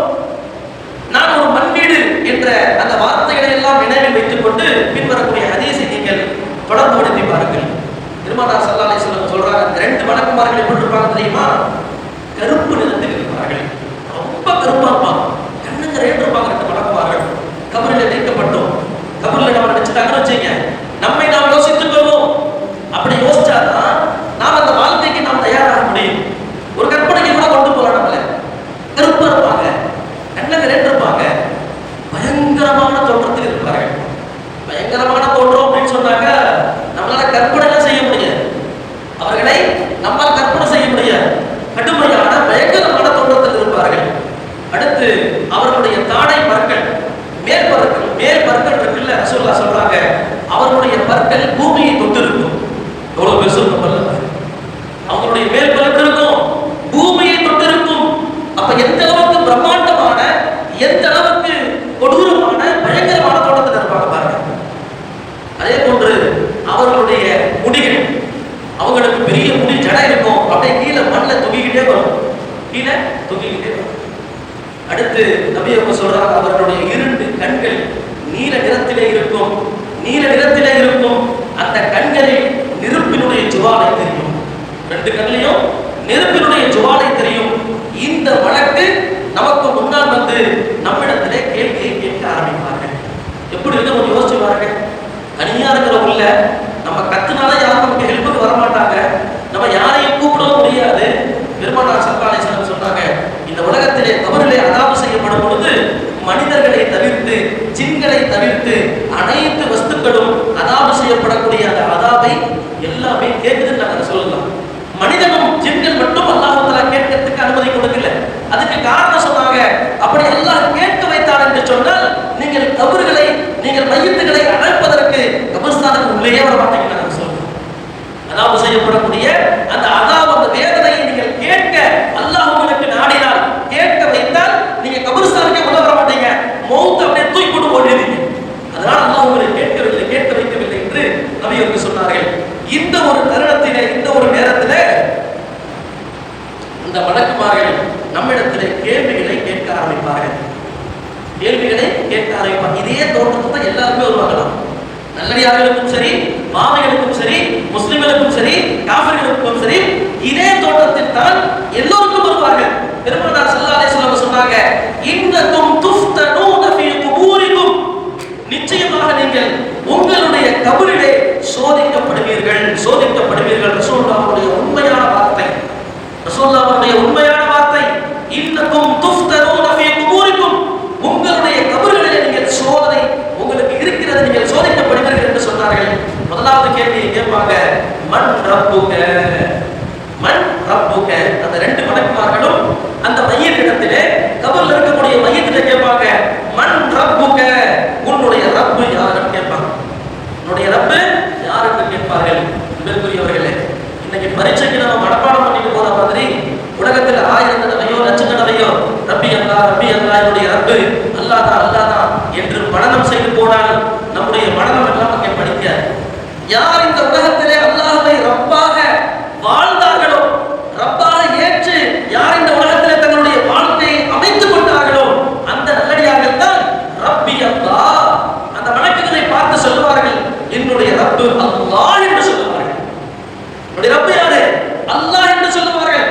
நான் ஒரு மண் வீடு என்ற அந்த வார்த்தைகளை எல்லாம் நினைவில் வைத்துக் கொண்டு பின்வரக்கூடிய ஹதீஸை நீங்கள் தொடர்பு படுத்தி பாருங்கள். பெருமானார் ஸல்லல்லாஹு அலைஹி வஸல்லம் சொல்றாங்க, 2 மலக்குமார்கள் எப்படி இருப்பாங்க தெரியுமா? கருப்பு நிறத்தில் இருப்பார்கள். ரொம்ப கருப்பா இருப்பாங்க, கண்ணுங்க ரேட் இருப்பாங்க. 2 மலக்குமார்கள் கபரில் வைக்கப்பட்டோம். கபரில் நம்ம நினைச்சிட்டாங்கன்னு வச்சுங்க, நம்மை நாம் யோசித்துக் அவங்களுடைய பற்கள் பூமியை தொட்டிருக்கும். எவ்வளவு பேர் சொல்லுங்க, அவங்களுடைய மேல் பற்கள் இருக்கும் பூமியை தொட்டிருக்கும். அப்ப எந்த அளவுக்கு பிரம்மாண்டமான, எந்த அளவுக்கு கொடூரமான பயங்கரமான தோட்டத்தில் இருப்பாங்க பாருங்க. அதே போன்று அவர்களுடைய முடிகள், அவங்களுக்கு பெரிய முடி ஜடை இருக்கும், அப்படியே கீழே மண்ணில் தொங்கிக்கிட்டே வரும், கீழே தொங்கிக்கிட்டே வரும். அடுத்து நபி அவங்க சொல்றாங்க, அவர்களுடைய 2 கண்கள் நீல நிறத்திலே இருக்கும், நீல நிறத்திலே இருக்கும். அந்த கண்களில் நெருப்பினுடைய ஜுவாலை தெரியும், 2 கண்ணிலையும் நெருப்பினுடைய ஜுவாலை தெரியும். இந்த வழக்கு நமக்கு முன்னால் வந்து நம்மிடத்திலே கேள்வியை கேட்க ஆரம்பிப்பார்கள். எப்படி இருக்கு யோசிச்சு பாருங்க. தனியா இருக்கிறவங்கள நம்ம கத்துனால யாரும் நமக்கு ஹெல்ப்புக்கு வர மாட்டாங்க, நம்ம யாரையும் கூப்பிடவும் முடியாது. பெருமானார் ஸல்லல்லாஹு அலைஹி வஸல்லம் சொன்னாங்க, இந்த உலகத்திலே கபரிலே அதாபு செய்யப்படும் பொழுது மனிதர்களை தவிர்த்து, ஜின்களை தவிர்த்து அனைத்து வஸ்துக்களும் அதாபு செய்யப்படக்கூடிய அந்த அதாபை எல்லாமே கேட்குதுன்னு நாங்கள் சொல்லலாம். மனிதனும் ஜின்கள் மட்டும் அல்லாஹ் தஆலா கேட்கறதுக்கு அனுமதி கொடுக்கல. அதுக்கு காரணம் சொன்னாங்க, அப்படி அல்லாஹ் கேட்க வைத்தார் என்று சொன்னால் நீங்கள் கபர்களை, நீங்கள் மையத்துகளை அழைப்பதற்கு கபர்ஸ்தானுக்கு உள்ளேயே வர மாட்டீங்க. நாங்கள் சொல்றோம், அதாபு செய்யப்படக்கூடிய அந்த அதாபு, அந்த வேதனையை நீங்கள் கேட்க அல்லாஹ் உங்களுக்கு நாடினால், கேட்க வைத்தால் நீங்க கபர்ஸ்தானுக்கே உள்ள வர மாட்டீங்க, மௌத் அப்படியே தூக்கி போட்டு ஓடிடுவீங்க. அதனால் அல்லாஹ் உங்களை கேட்கவில்லை, கேட்க வைக்கவில்லை என்று நபி அவர்கள் சொன்னார்கள். இந்த ஒரு தருணத்திலே, இந்த ஒரு நேரத்திலே இந்த மலக்குமார்கள் நம்மிடத்திலே கேள்விகளை கேட்க ஆரம்பிப்பார்கள், கேள்விகளை கேட்க ஆரம்பிப்பார்கள். இதே தோற்றத்தை தான் எல்லாருமே வருவாங்களாம். நல்லடியார்களுக்கும் சரி, பாவிகளுக்கும் சரி, முஸ்லிம்களுக்கும் சரி, காஃபிர்களுக்கும் சரி, இதே தோற்றத்தில் தான் எல்லோருக்கும் வருவார்கள். பெருமானார் ஸல்லல்லாஹு அலைஹி வஸல்லம் சொன்னாங்க, இன்னக்கும் துஃப்தனூன ஃபீ குபூரிக்கும், நிச்சயமாக நீங்கள் உங்களுடைய கபரிலே சோதிக்கப்படுவீர்கள், சோதிக்கப்படுவீர்கள். ரசூலுல்லாஹ்வுடைய உண்மையான வார்த்தை, ரசூலுல்லாஹ்வுடைய உண்மையான வார்த்தை. இன்னக்கும் துஃப்தனூன ஃபீ குபூரிக்கும், உங்களுடைய கபரிலே நீங்கள் சோதனை உங்களுக்கு இருக்கிறது, நீங்கள் சோதிக்கப்படுவீர்கள் என்று சொன்னார்கள். முதலாவது கேள்வியை கேட்பாங்க, மன் ரப்புக, மன் ரப்புக. அந்த 2 மலக்குமார்களும் அந்த மையத்திடத்திலே, கபர்ல இருக்கக்கூடிய மையத்திலே கேட்பாங்க, மன் ரப்புக, உன்னுடைய ரப்பு யாருன்னு கேட்பாங்க. உன்னுடைய ரப்பு யாருன்னு கேட்பார்கள். பெருமைக்குரியவர்களே, இன்னைக்கு பரீட்சைக்கு நம்ம மனப்பாடம் பண்ணிட்டு போற மாதிரி உலகத்தில் 1000 தடவையோ 1,00,000 தடவையோ ரப்பி அல்லாஹ், ரப்பி அல்லாஹ், என்னுடைய ரப்பு அல்லாஹ் தான், அல்லாஹ் தான் என்று மனனம் செய்து போனால் நம்முடைய மனனம் எல்லாம் அங்கே படிக்காது. யார் இந்த உலகத்திலே அல்லாஹ்வை ரப்பாக வாழ்ந்தார்களோ, ரப்பாக ஏற்று யார் இந்த உலகத்திலே தங்களுடைய வாழ்க்கையை அமைத்துக் கொண்டார்களோ, அந்த நல்லடியார்கள் தான் ரப்பி அல்லாஹ். அந்த மலக்குகளை பார்த்து சொல்லுவார்கள், என்னுடைய ரப்பு அல்லாஹ் என்று சொல்லுவார்கள். என்னுடைய ரப்பு யாரு? அல்லாஹ் என்று சொல்லுவார்கள்.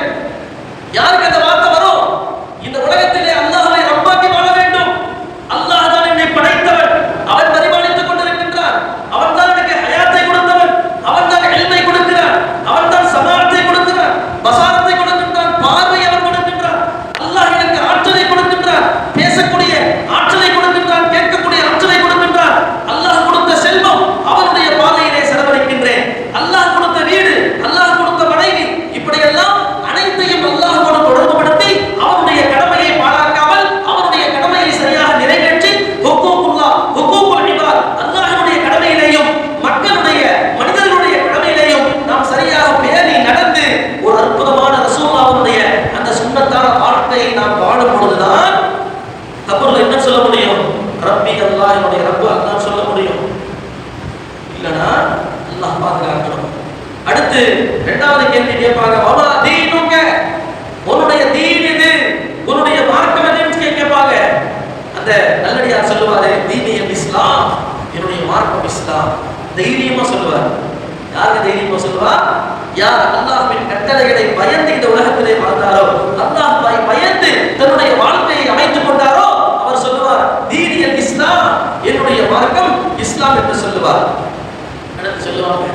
யாருக்கு அந்த வார்த்தை வரும்? இந்த உலகத்திலே அல்லாஹ்வை ரப்பாக்கி வாழ வேண்டும். அல்லாஹ் தான் என்னை படைத்தவன், அவன் பரிபாலித்துக் கொண்டிருக்கின்றான், அவன் தான் எனக்கு ஹயாத்தை கொடுத்தவன், அவன் தான் இல்மை கொடுக்கிறான், அவன் தான் சமாஅத்தை கொடுக்கிறான், பசாரத்தை கொடுக்கின்றான், பார்வை அவன் கொடுக்கின்றான். அல்லாஹ் எனக்கு ஆற்றலை கொடுக்கின்றான், பேசக்கூடிய ஆற்றலை கொடுக்கின்றான், கேட்கக்கூடிய ஆற்றலை கொடுக்கின்றான். அல்லாஹ் கொடுத்த செல்வம் அவனுடைய பாதையிலே செலவழிக்கின்றேன். அல்லாஹ் கொடுத்த வீடு, அல்லாஹ் கொடுத்த மனைவி, இப்படியெல்லாம் அனைத்தையும் அல்லாஹ்வோடு தொடர்புபடுத்தி அவனுடைய கடமையை பாழாக்காமல், அவனுடைய கடமையை சரியாக நிறைவேற்றி, ஹுக்கூக்குல்லாஹ், ஹுக்கூக்குல் இபாத், அல்லாஹ்வுடைய கடமையிலேயும் மக்களுடைய, மனிதர்களுடைய கடமையிலேயும் நாம் சரியாக பேணி நடந்து ஒரு அற்புதமான ரசூலுல்லாஹ்வுடைய அந்த சுன்னத்தான வாழ்க்கையை நாம் வாழும் பொழுதுதான் கபர்ல என்ன சொல்ல முடியும்? ரப்பி அல்லாஹ், என்னுடைய ரப்பு அல்லாஹ் சொல்ல முடியும். இல்லனா அல்லாஹ் பாதுகாக்கணும். அடுத்து 2வது கேள்வி கேட்பாங்க, வமா தீனுக, உன்னுடைய தீன் எது, உன்னுடைய மார்க்கம் எதுன்னு கேட்பாங்க. அந்த நல்லடியார் சொல்லுவாரு, தீனியல் இஸ்லாம், என்னுடைய மார்க்கம் இஸ்லாம். தைரியமா சொல்லுவார். யாருக்கு தைரியமா சொல்லுவா? யார் அல்லாஹ்வின் கட்டளைகளை பயந்து இந்த உலகத்திலே வாழ்ந்தாரோ, அல்லாஹ்வை பயந்து தன்னுடைய வாழ்க்கையை அமைத்துக் கொண்டாரோ, அவர் சொல்லுவார், தீனியல் இஸ்லாம், என்னுடைய மார்க்கம் இஸ்லாம் என்று சொல்லுவார். அடுத்து சொல்லுவாங்க,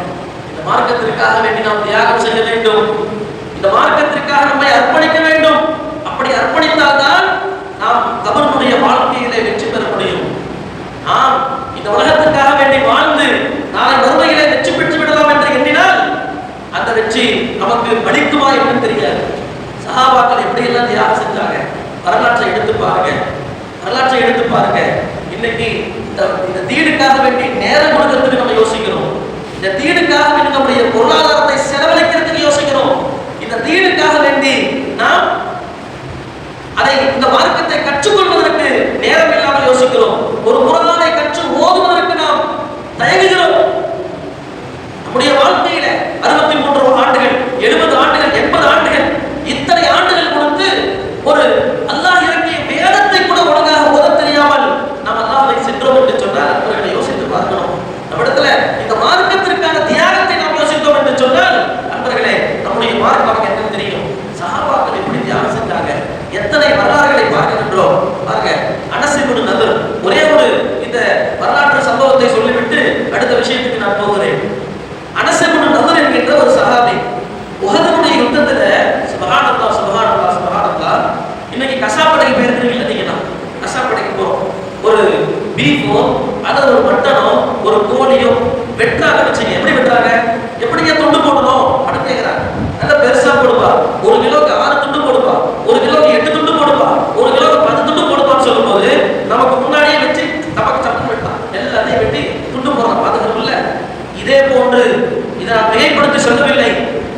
இந்த மார்க்கத்திற்காக வேண்டி நாம் தியாகம் செய்ய வேண்டும், இந்த மார்க்கத்திற்காக நம்மை அர்ப்பணிக்க வேண்டும். அப்படி அர்ப்பணித்தால்தான் நாம் கபருடைய வாழ்க்கையிலே வெற்றி பெற முடியும். நாம் இந்த உலகத்திற்காக வேண்டி வாழ்ந்து நாளை மறுமையிலே வெற்றி பெற்று விடலாம் என்று எண்ணினால் அந்த வெற்றி நமக்கு பலிக்குமா என்று தெரியாது. சஹாபாக்கள் எப்படி எல்லாம் தியாகம் செஞ்சாங்க, வரலாற்றை எடுத்து பாருங்க, வரலாற்றை எடுத்து பாருங்க. இன்னைக்கு இந்த தீனுக்காக வேண்டி நேரம் கொடுக்கறதுக்கு நம்ம யோசிக்கிறோம். இதே போன்று இதை நான் மிகைப்படுத்தி சொல்லவில்லை.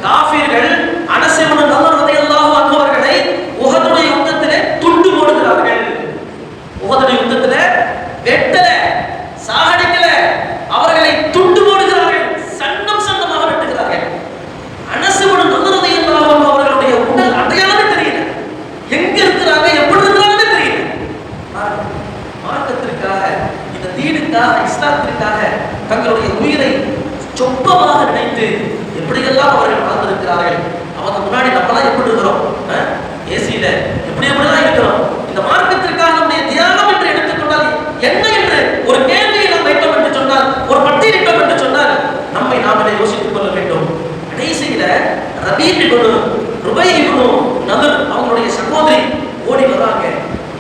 காஃபிர்கள் அனஸ் இப்னு நதர் ரலியல்லாஹு அன்ஹு அவர்களை உஹதுடைய யுத்தத்திலே துண்டு போடுகிறார்கள். உஹதுடைய யுத்தத்திலே வெட்டல, சாகடிக்கல, அவர்களை துண்டு போடுகிறார்கள், சன்னம் சன்னமாக வெட்டுகிறார்கள். அனஸ் இப்னு நதர் ரலியல்லாஹு அன்ஹு அவர்களுடைய உடல் அடையாளமே தெரியல, எங்க இருக்கிறாங்க, எப்படி இருக்கிறாங்கன்னு தெரியல. மார்க்கத்திற்காக, இந்த தீனுக்காக, இஸ்லாத்திற்காக தங்களுடைய உயிரை சொப்பமாக நினைத்து எப்படியெல்லாம் அவர்கள் வாழ்ந்திருக்கிறார்கள். அவங்க முன்னாடி நம்மளாம் எப்படி இருக்கிறோம், ஏசியில எப்படியெல்லாம் இருக்கிறோம். இந்த மார்க்கத்திற்காக நம்முடைய தியாகம் என்று எடுத்துக்கொண்டால் என்ன என்று ஒரு கேள்வியை நாம் வைத்தோம் என்று சொன்னால், ஒரு பட்டியலிட்டோம் என்று சொன்னால் நம்மை நாமளே யோசித்துக் கொள்ள வேண்டும். கடைசியில ரபீ இப்னு ருபை இப்னு நதர் அவங்களுடைய சகோதரி ஓடி வராங்க.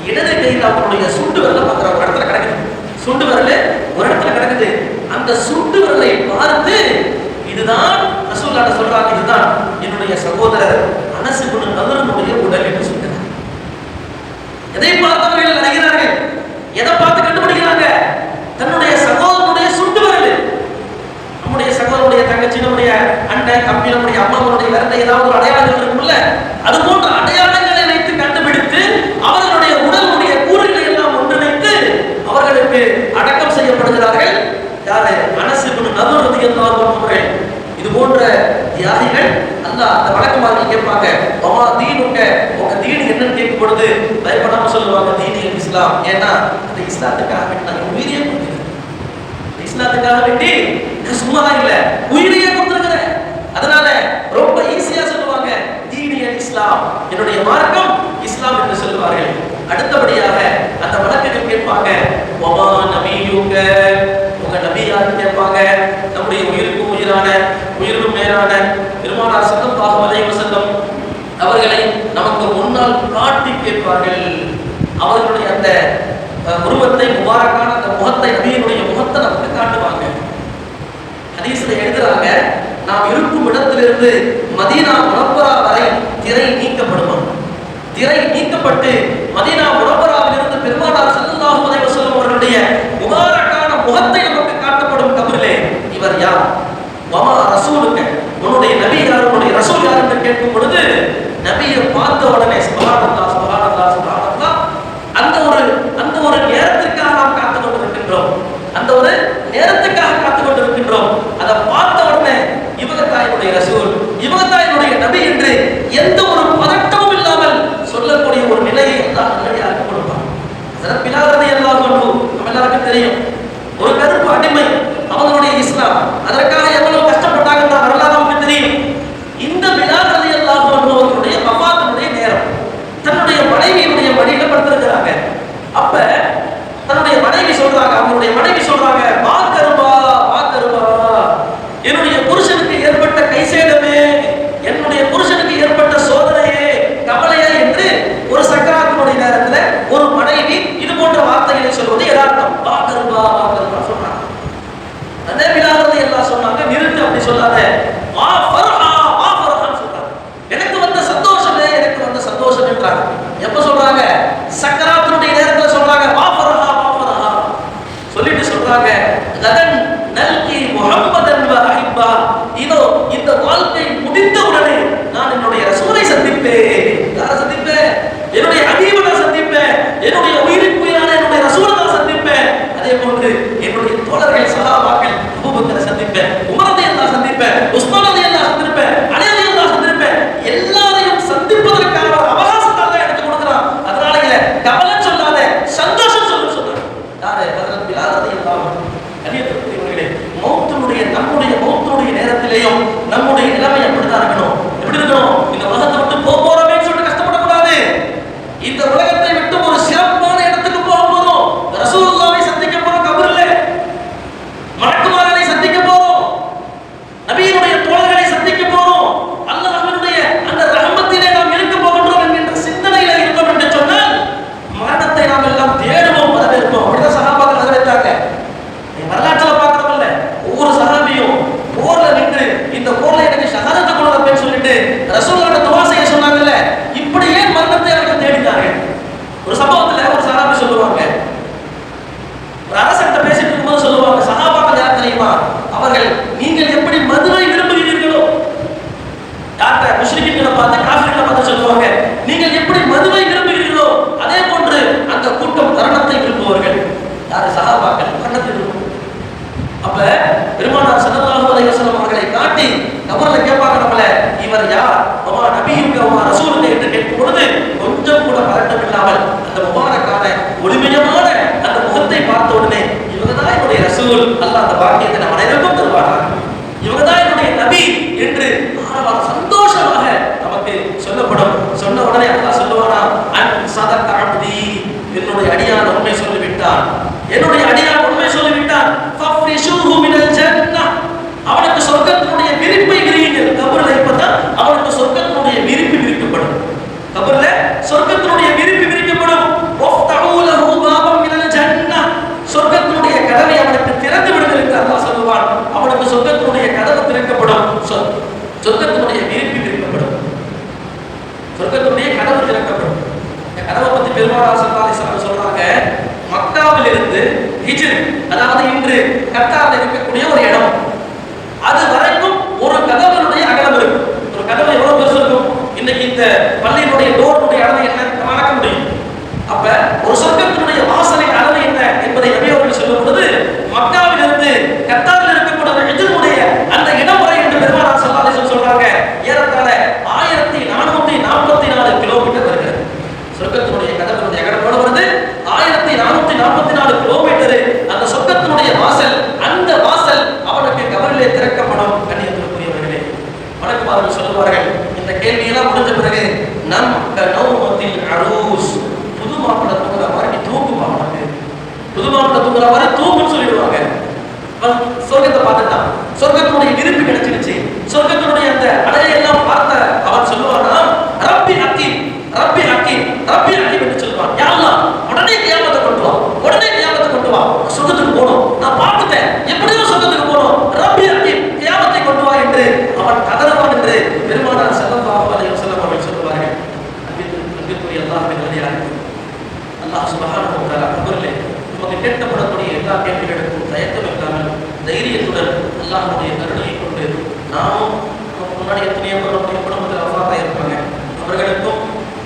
இடது கையில் அவங்களுடைய சுண்டு விரலை பார்க்குற ஒரு இடத்துல கிடக்குது. சுண்டு விரல் ஒரு இடத்துல கிடக்குது. அந்த சுண்டு விரலை பார்த்து இதுதான் ரசூலுல்லாஹ் சொல்றாங்க, இதுதான் என்னுடைய சகோதரர் அனஸ் இப்னு நதருடைய உடல் என்று சொல்றாங்க. எதை பார்த்தவர்கள் அறிகிறார்கள், எதை பார்த்து கண்டுபிடிக்கிறாங்க? தன்னுடைய சகோதரனுடைய சுண்டு விரல். நம்முடைய சகோதரனுடைய தங்கச்சி, நம்முடைய அண்ணன், தம்பி, நம்முடைய அம்மாவுடைய விரலை ஏதாவது ஒரு அடையாளங்கள் இருக்கும்ல, அது போன்ற அடையாளங்களை வைத்து கண்டுபிடித்து அவர்களுடைய உடலுடைய கூறுகளை எல்லாம் ஒன்றிணைத்து அவர்களுக்கு அடக்கம் செய்யப்படுகிறார்கள். யாரு? அனஸ் இப்னு நதர் ரலியல்லாஹு அன்ஹு அவர்கள். இது போன்ற தியாகிகள் அல்லாஹ் அந்த வழக்கமாக கேட்பாங்க, வமா தீனுக்க, உங்க தீன் என்னன்னு கேட்கும் பொழுது பயப்படாம சொல்லுவாங்க, தீனி இஸ்லாம். ஏன்னா அந்த இஸ்லாத்துக்காக வேண்டி நான் உயிரையே கொடுத்துருக்கேன். இஸ்லாத்துக்காக வேண்டி சும்மா இல்ல, உயிரையே கொடுத்துருக்கிறேன். அதனால ரொம்ப ஈஸியா சொல்லுவாங்க, தீனி இஸ்லாம், என்னுடைய மார்க்கம் இஸ்லாம் என்று சொல்லுவார்கள். அடுத்தபடியாக அந்த வழக்குகள் கேட்பாங்க, வமா நபியுக்க, உங்க நபி யாருன்னு கேட்பாங்க. நம்முடைய உயிருக்கு உயிரான, உயிரும் மேலான பெருமானார் ஸல்லல்லாஹு அலைஹி வஸல்லம் அவர்களை நமக்கு முன்னால் காட்டி கேட்பார்கள். அவர்களுடைய அந்த உருவத்தை, முபாரக்கான அந்த முகத்தை, நபியினுடைய முகத்தை நமக்கு காட்டுவாங்க. ஹதீஸ்ல எழுதுறாங்க, நாம் இருக்கும் இடத்திலிருந்து மதீனா முனவ்வரா வரை திரை நீக்கப்படுமா. திரை நீக்கப்பட்டு மதீனா முனவ்வராவிலிருந்து பெருமானார் ஸல்லல்லாஹு அலைஹி வஸல்லம் அவர்களுடைய முபாரக்கான முகத்தை நமக்கு காட்டப்படும். கபரிலே இவர் யார்? வமா ரசூலுக்க, உன்னுடைய நபி யார், உன்னுடைய ரசூல் யார் என்று கேட்கும் பொழுது நபியை பார்த்த உடனே சுப்ஹானல்லாஹ் சுப்ஹானல்லாஹ் சுப்ஹானல்லாஹ், அந்த ஒரு நேரத்திற்காக நாம் காத்து கொண்டிருக்கின்றோம், அந்த ஒரு நேரத்துக்காக காத்து கொண்டிருக்கின்றோம். அதை பார்த்த உடனே இவங்க தாயினுடைய ரசூல், இவங்க தாயினுடைய நபி என்று எந்த ஒரு பதட்டமும் இல்லாமல் சொல்லக்கூடிய ஒரு நிலையை அல்லாஹ் நல்லடியாருக்கு கொடுப்பான். ஹஜ்ரத் பிலால் ரலியல்லாஹு அன்ஹு நம்ம எல்லாருக்கும் தெரியும், ஒரு கருப்பு அடிமை, அவங்களுடைய இஸ்லாம், அதற்காக எவ்வளவு கஷ்டப்பட்டாங்கன்னு வரலாறு நமக்கு தெரியும். இந்த பிலால் ரலியல்லாஹு அன்ஹு அவர்களுடைய வஃபாத்தினுடைய நேரம், நீங்கள் எப்படி மதுவை விரும்புகிறீர்களோ, யார்கிட்ட முஸ்லிம்களை பார்த்து காஃபிர்களை பார்த்து சொல்லுவாங்க, நீங்கள் எப்படி மதுவை விரும்புகிறீர்களோ அதே போன்று அந்த கூட்டம் மரணத்தை விரும்புவார்கள். யாரு? சஹாபாக்கள் மரணத்தை விரும்புவாங்க. அப்ப பெருமானார் ஸல்லல்லாஹு அலைஹி வஸல்லம் அவர்களை காட்டி கபர்ல கேட்பாங்க நம்மள, இவர் யார், வமா நபியுக்க வமா ரசூலுக்க என்று கேட்கும் பொழுது கொஞ்சம் கூட பதட்டம் இல்லாமல் அந்த முபாரக்கான ஒளிமயமான அந்த முகத்தை பார்த்த உடனே இவங்கதான் என்னுடைய ரசூல், அல்லாஹ் அந்த பாக்கியத்தை நம்ம அனைவருக்கும் தருவார்கள், இவங்கதான் என்னுடைய நபி என்று ஆரவார சந்தோஷமாக நமக்கு சொல்லப்படும். சொன்ன உடனே அல்லாஹ் சொல்லுவானா, அன் சதக அப்தி, என்னுடைய அடியான் உண்மை சொல்லிவிட்டான், என்னுடைய அடியான் உண்மை சொல்லிவிட்டான், ஃபஃப்ரிஷூஹு மினல் ஜன்னah, அவனுக்கு சொர்க்கத்தினுடைய விரிப்பை விரியுங்கள். கபர்ல இப்பதான் அவனுக்கு சொர்க்கத்தினுடைய விரிப்பு விரிக்கப்படும். கபர்ல சொர்க்கத்தினுடைய விரிப்பு விரிக்கப்படும். வஃப்தஹூ லஹு பாபம் மினல் ஜன்னah, சொர்க்கத்தினுடைய கதவை அவனுக்கு திறந்து விடுங்கள் என்று அல்லாஹ் சொல்லுவான். அவனுக்கு சொர்க்கத்தினுடைய கதவு திறக்கப்படும், சொர்க்கத்தினுடைய விரிப்பு விரிக்கப்படும், சொர்க்கத்தினுடைய கதவு திறக்கப்படும். இந்த கதவை பத்தி பெருமானார் ஸல்லல்லாஹு அலைஹி வஸல்லம் சொல்றாங்க, மக்காவில் இருந்து ஹிஜ்ர், அதாவது இன்று கத்தாரில் இருக்கக்கூடிய ஒரு இடம், அது வரைக்கும் ஒரு கதவனுடைய அகலம் இருக்கும். ஒரு கதவு எவ்வளவு பெருசு இருக்கும்? இன்னைக்கு இந்த பள்ளியினுடைய டோருடைய அளவு என்ன நம்ம அளக்க முடியும். அப்ப ஒரு சொர்க்கத்தினுடைய வாசலின் அளவு என்ன என்பதை நபி அவர்கள் சொல்லும் பொழுது, மக்காவில் இருந்து கத்தாரில் இருக்கக்கூடிய ஹிஜ்ருடைய அந்த இடம் வரை என்று பெருமானார் ஸல்லல்லாஹு அலைஹி வஸல்லம் சொல்றாங்க, ஏறத்தாழ 1444 கிலோமீட்டர் வருகிறது. சொர்க்கத்தினுடைய கதவினுடைய அகலம் எவ்வளவு வருது? 1444 கிலோமீட்டர். அந்த சொர்க்கத்தினுடைய வாசல், அந்த வாசல் அவனுக்கு கபரிலே திறக்கப்படும். கண்ணியத்திற்குரியவர்களே, வணக்கமார்கள் சொல்லுவார்கள், இந்த கேள்வியெல்லாம் முடிஞ்ச பிறகு நம் நௌமத்தில் அரூஸ், புது மாப்பிள்ளை தூங்குற மாதிரி தூங்குமா, உனக்கு புது மாப்பிள்ளை தூங்குற மாதிரி தூங்குன்னு சொல்லிடுவாங்க. சொர்க்கத்தை பார்த்துட்டான், சொர்க்கத்தினுடைய விருப்பி கிடைச்சிருச்சு, சொர்க்கத்தினுடைய அந்த அடையெல்லாம் பார்த்த அவன் சொல்லுவானா, ரப்பி ஹக்கீம், ரப்பி ஹக்கீம், ரப்பி ஹக்கீம் என்று சொல்லுவான். யா அல்லாஹ், உடனே கியாமத்தை கொண்டு வா, உடனே கியாமத்தை கொண்டு வா, சொர்க்கத்துக்கு போகணும், நான் பார்த்துட்டேன், எப்படியும் சொர்க்கத்துக்கு போகணும், ரப்பி ஹக்கீம், கியாமத்தை கொண்டு வா என்று அவன் கதறுவான் என்று பெருமானார் ஸல்லல்லாஹு அலைஹி வஸல்லம் அவர்கள் சொல்லுவார்கள். அன்பிற்குரிய அல்லாஹ்வின் நல்லடியார்களே, அல்லாஹ் சுப்ஹானஹு வ தஆலா கபரிலே நமக்கு கேட்கப்படக்கூடிய எல்லா கேள்விகளுக்கும் தயக்கம் இல்லாமல் தைரியத்துடன் அல்லாஹ்வுடைய கருணையை கொண்டு நாமும் நமக்கு முன்னாடி எத்தனையோ பேர் நம்முடைய குடும்பத்தில் வஃபாத்தாக இருப்பாங்க, அவர்களுக்கும்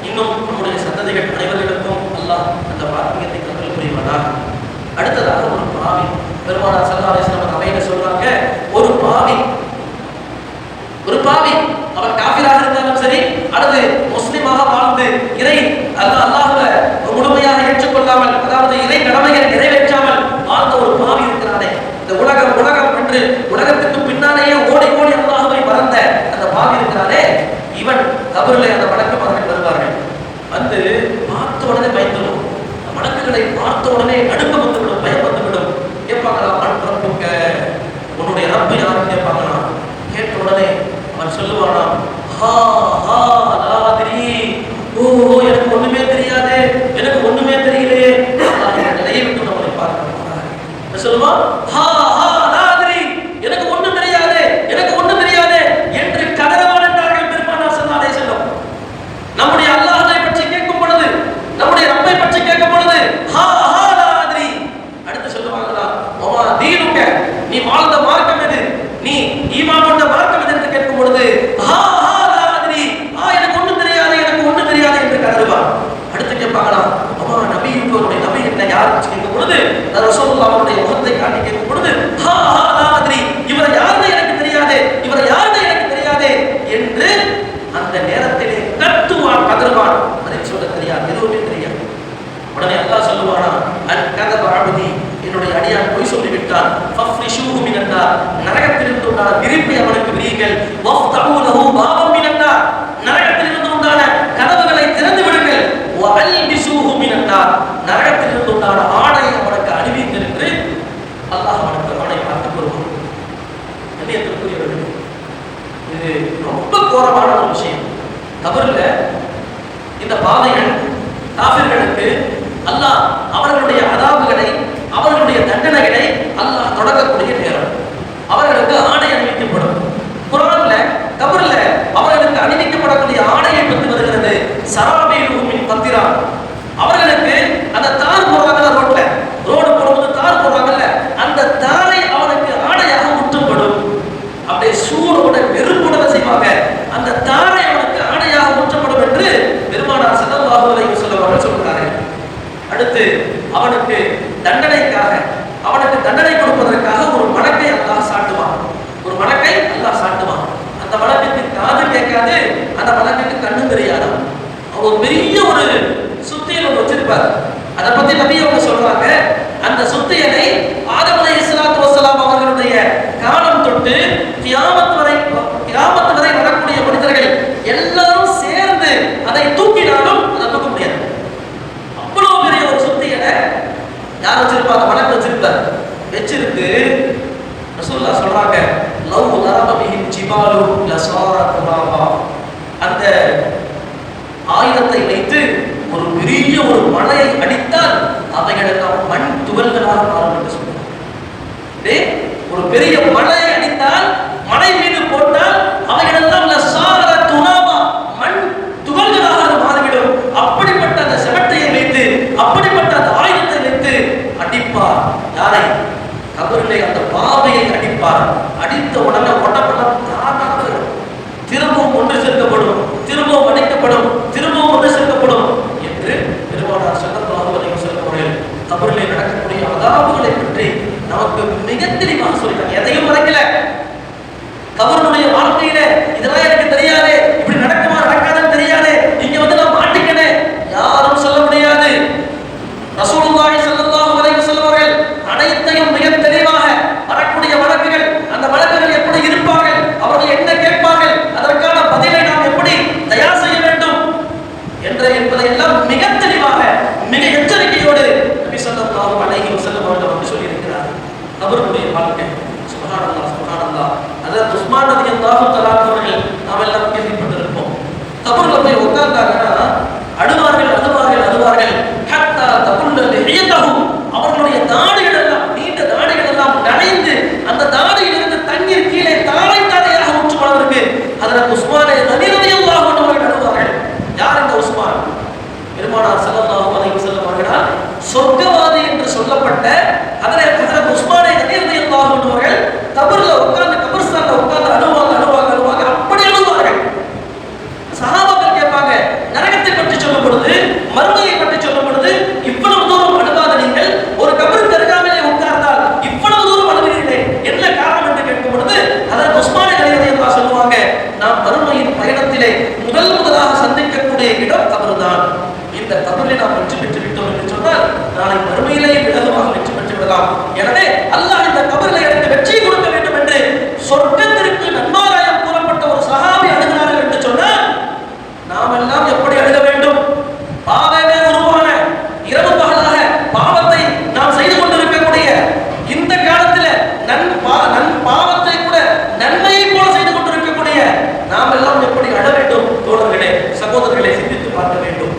இன்னும் நம்முடைய சந்ததிகள் அனைவர்களுக்கும் அல்லாஹ் அந்த பாக்கியத்தை கற்றுக் புரிவானாக. அடுத்ததாக ஒரு பாவி, பெருமானார் ஸல்லல்லாஹு அலைஹி வஸல்லம் அவையில சொல்றாங்க, ஒரு பாவி அவர் காஃபிராக இருந்தாலும் சரி அல்லது முஸ்லிமாக வாழ்ந்து இறை அல்லாஹ்வை முழுமையாக ஏற்றுக்கொள்ளாமல், அதாவது இறை கடமைகளை நிறைவேற்றாமல் வாழ்ந்த ஒரு பாவி இருக்கிறானே, இந்த உலகம் என்று உலகத்துக்கு பின்னாலேயே ஓடி ஓடி அல்லாஹ்வை மறந்த அந்த பாவி இருக்கிறானே, இவன் கபரிலே அந்த வணக்கமார்கள் வருவார்கள். வந்து பார்த்த உடனே பயந்துடும், வணக்குகளை பார்த்த உடனே நடுக்கம் வந்துவிடும், பயம் வந்துவிடும். கேட்பாங்களா, ரப்புக்க, உன்னுடைய ரப்பு யாரும் கேட்பாங்களா? கேட்ட உடனே அவன் சொல்லுவானா, ஹா ஹா லா அத்ரி, ஓ எனக்கு ஒண்ணுமே தெரியாது, எனக்கு ஒண்ணுமே தெரியலையே. நிலையை விட்டு நம்மளை பார்க்க சொல்லுவான், ஹா ஹா லா அத்ரி, எனக்கு ஒண்ணும் தெரியாது, எனக்கு ஒண்ணும் தெரியாது என்று கதறவான் என்றார்கள் பெருமானார் ஸல்லல்லாஹு அலைஹி வஸல்லம். நம்முடைய அல்லாஹ்வை பற்றி கேட்கும் பொழுது, நம்முடைய ரப்பை பற்றி கேட்கும் பொழுது ஹா ஹா லா அத்ரி. அடுத்து சொல்லுவாங்களா, வமா தீனுக்க, நீ வாழ்ந்த மார்க்கம் எது, நீ ஈமான் கொண்ட மார்க்கம் எது என்று கேட்கும் பொழுது ஹா ஹா லா அத்ரி, எனக்கு ஒண்ணும் தெரியாது, எனக்கு ஒண்ணும் தெரியாது என்று கதறுவான். அடுத்து கேட்பாங்களா, வமா நபியுடைய நபி என்ன யார் கேட்கும் பொழுது ரசூலுல்லாஹ் அவருடைய முகத்தை காட்டி கேட்கும் பொழுது ஹா ஹா லா அத்ரி, இவர் யாருன்னு எனக்கு தெரியாது, இவர் யாருன்னு எனக்கு தெரியாது என்று அந்த நேரத்திலே கத்துவான், கதறுவான். அதை சொல்ல தெரியாது, எதுவுமே தெரியாது. உடனே அல்லாஹ் சொல்லுவானா, அன் கதப அப்தி, என்னுடைய அடியான் பொய் சொல்லிவிட்டான், ஃபஃப்ரிஷூஹு மினன் நார், நரகத்திலிருந்து உண்டான விரிப்பை அவனுக்கு விரியுங்கள், வஃப்தஹூ லஹு பாபம் மினன் நார், நரகத்திலிருந்து உண்டான கதவுகளை திறந்து விடுங்கள், வஅல்பிஸூஹு மினன் நார், நரகத்திலிருந்து உண்டான ஆடையை அவனுக்கு அணிவியுங்கள் என்று அல்லாஹ் அவனுக்கு ஆணை பார்த்து கூறுவான். கண்ணியத்திற்குரியவர்களே, இது ரொம்ப கோரமான ஒரு விஷயம். கபர்ல இந்த பாதைகள் காஃபிர்களுக்கு அல்லாஹ் அவர்களுடைய அதாபுகளை, அவர்களுடைய தண்டனைகளை அல்லாஹ் தொடங்கக்கூடிய நேரம். அவர்களுக்கு ஆடை அணிவிக்கப்படும். குர்ஆன்ல கபர்ல அவர்களுக்கு அணிவிக்கப்படக்கூடிய ஆடையை பற்றி வருகிறது, சராபீலுஹும் மின் கத்திரா. அவர்களுக்கு அந்த தார் போடுறாங்கல்ல, ரோடு போடும்போது தார் போடுறாங்கல்ல, அந்த தாரை அவனுக்கு ஆடையாக முற்றப்படும். அவர் பெரிய ஒரு சுத்தியல் ஒன்று வச்சிருப்பார். அதை பத்தி நபி அவங்க சொல்றாங்க, அந்த சுத்தியலை ஆதம் அலைஹிஸ்ஸலாத்து வஸ்ஸலாம் அவர்களுடைய காலம் தொட்டு கியாமத் வரை வரக்கூடிய மனிதர்கள் எல்லாரும் சேர்ந்து அதை தூக்கினாலும் அதை தூக்க முடியாது. அவ்வளவு பெரிய ஒரு சுத்தியலை யார் வச்சிருப்பாங்க? மலக்கு வச்சிருப்பார். வச்சிருக்கு ரசூலுல்லாஹ் சொல்றாங்க, லவ் லரப பிஹி ஜிபாலு லஸார துராபா. அந்த ஆயுதத்தை வைத்து ஒரு பெரிய ஒரு மலையை அடித்தால் அவைகளெல்லாம் மண் துகள்களாக மாறும் என்று சொல்றாங்க. ஒரு பெரிய மலையை அடித்தால், மலை மீது போட்டால் அவைகளெல்லாம் லஸார துராபா மண் துகள்களாக மாறிவிடும். அப்படிப்பட்ட அந்த செவட்டையை வைத்து, அப்படிப்பட்ட அந்த ஆயுதத்தை வைத்து அடிப்பார். யாரை? கபரிலே அந்த பாவையை அடிப்பார். அடித்த உடனே உடம்பெல்லாம் தானாக திரும்பவும் ஒன்று சேர்க்கப்படும், திரும்பவும் அடிக்கப்படும், திரும்பவும் ஒன்று சேர்க்கப்படும் என்று பெருமானார் ஸல்லல்லாஹு அலைஹி வஸல்லம் அவர்கள் கபரிலே நடக்கக்கூடிய அதாபுகளை பற்றி நமக்கு மிக தெளிவாக சொல்றாங்க. எதையும் மறைக்கல. கபருடைய வாழ்க்கையில இதெல்லாம் எனக்கு தெரியாது, இப்படி நடக்குமா நடக்காதுன்னு தெரியாது, இங்க வந்து நான் மாட்டிக்கனே யாரும் சொல்ல முடியாது. ரசூலுல்லாஹி ஸல்லல்லாஹு அலைஹி வஸல்லம் அவர்கள் அனைத்தையும் மிக தெளிவாக வரக்கூடிய வழக்குகள், அந்த வழக்குகள் எப்படி இருப்பார்கள், அவர்கள் என்ன கேட்பார்கள், அதற்கான பதிலை நாம் எப்படி தயார் செய்ய வேண்டும் என்பதை எல்லாம் மிக தெளிவாக மிக எச்சரிக்கையோடு நபி ஸல்லல்லாஹு அலைஹி வஸல்லம் அவர்கள் வந்து சொல்லி இருக்கிறார். கபருடைய வாழ்க்கை சுப்ஹானல்லாஹ் சுப்ஹானல்லாஹ். அதாவது உஸ்மான் ரலியல்லாஹு தஆலா அவர்கள் நாம் எல்லாம் கேள்விப்பட்டிருப்போம். கபர்ல போய் உட்கார்ந்தாங்கன்னா அழுவார்கள் அழுவார்கள் அழுவார்கள். ஹத்தா தகுல்ல லிஹியதஹு, அவர்களுடைய தாடிகள் எல்லாம், நீண்ட தாடிகள் எல்லாம் நனைந்து அந்த தாடியிலிருந்து தண்ணீர் கீழே தாரை தாரையாக ஊற்றும் அளவிற்கு ஹஜ்ரத் உஸ்மான் ரலியல்லாஹு அன்ஹு அவர்கள் அழுவார்கள். யார் இந்த உஸ்மான்? பெருமானார் ஸல்லல்லாஹு அலைஹி வஸல்லம் அவர்களால் சொர்க்கவாதி என்று சொல்லப்பட்ட ஹஜ்ரத் உஸ்மான் ரலியல்லாஹு அன்ஹு அவர்கள் கபர்ல உட்கார்ந்து, கபர்ஸ்தான்ல உட்கார்ந்து அழுவாங்க அழுவாங்க அழுவாங்க. அப்படி அழுவார்கள். சஹாபாக்கள் கேட்பாங்க, நரகத்தை பற்றி சொல்லும் பொழுது, மறுமையை பற்றி சொல்லும் பொழுது இவ்வளவு தூரம் அழுவாத நீங்கள் ஒரு கபருக்கு அருகாமையிலே உட்கார்ந்தால் இவ்வளவு தூரம் அழுகிறீர்களே, என்ன காரணம் என்று கேட்கும் பொழுது ஹஜ்ரத் உஸ்மான் ரலியல்லாஹு சொல்லுவாங்க, நாம் மறுமையின் பயணத்திலே முதலாக சந்திக்கக்கூடிய இடம் கபர் தான். இந்த கபரிலே நாம் வெற்றி பெற்று விட்டோம் என்று சொன்னால் நாளை மறுமையிலேயே விலகுவாக வெற்றி பெற்று விடலாம். எனவே அல்லாஹ் இந்த கபரிலே எனக்கு வெற்றியை கொடுக்க வேண்டும் என்று சொர்க்கத்திற்கு நன்மாராயம் கூறப்பட்ட ஒரு சஹாபி அழுகிறார்கள் என்று சொன்னால் நாம் எல்லாம் எப்படி அழுக வேண்டும்? பாவமே உருவான இரவு பகலாக பாவத்தை நாம் செய்து கொண்டிருக்கக்கூடிய இந்த காலத்தில் பாவத்தை கூட நன்மையை போல செய்து கொண்டிருக்கக்கூடிய நாம் எல்லாம் எப்படி அழ வேண்டும்? தோழர்களே, சகோதரர்களை சிந்தித்து பார்க்க வேண்டும்.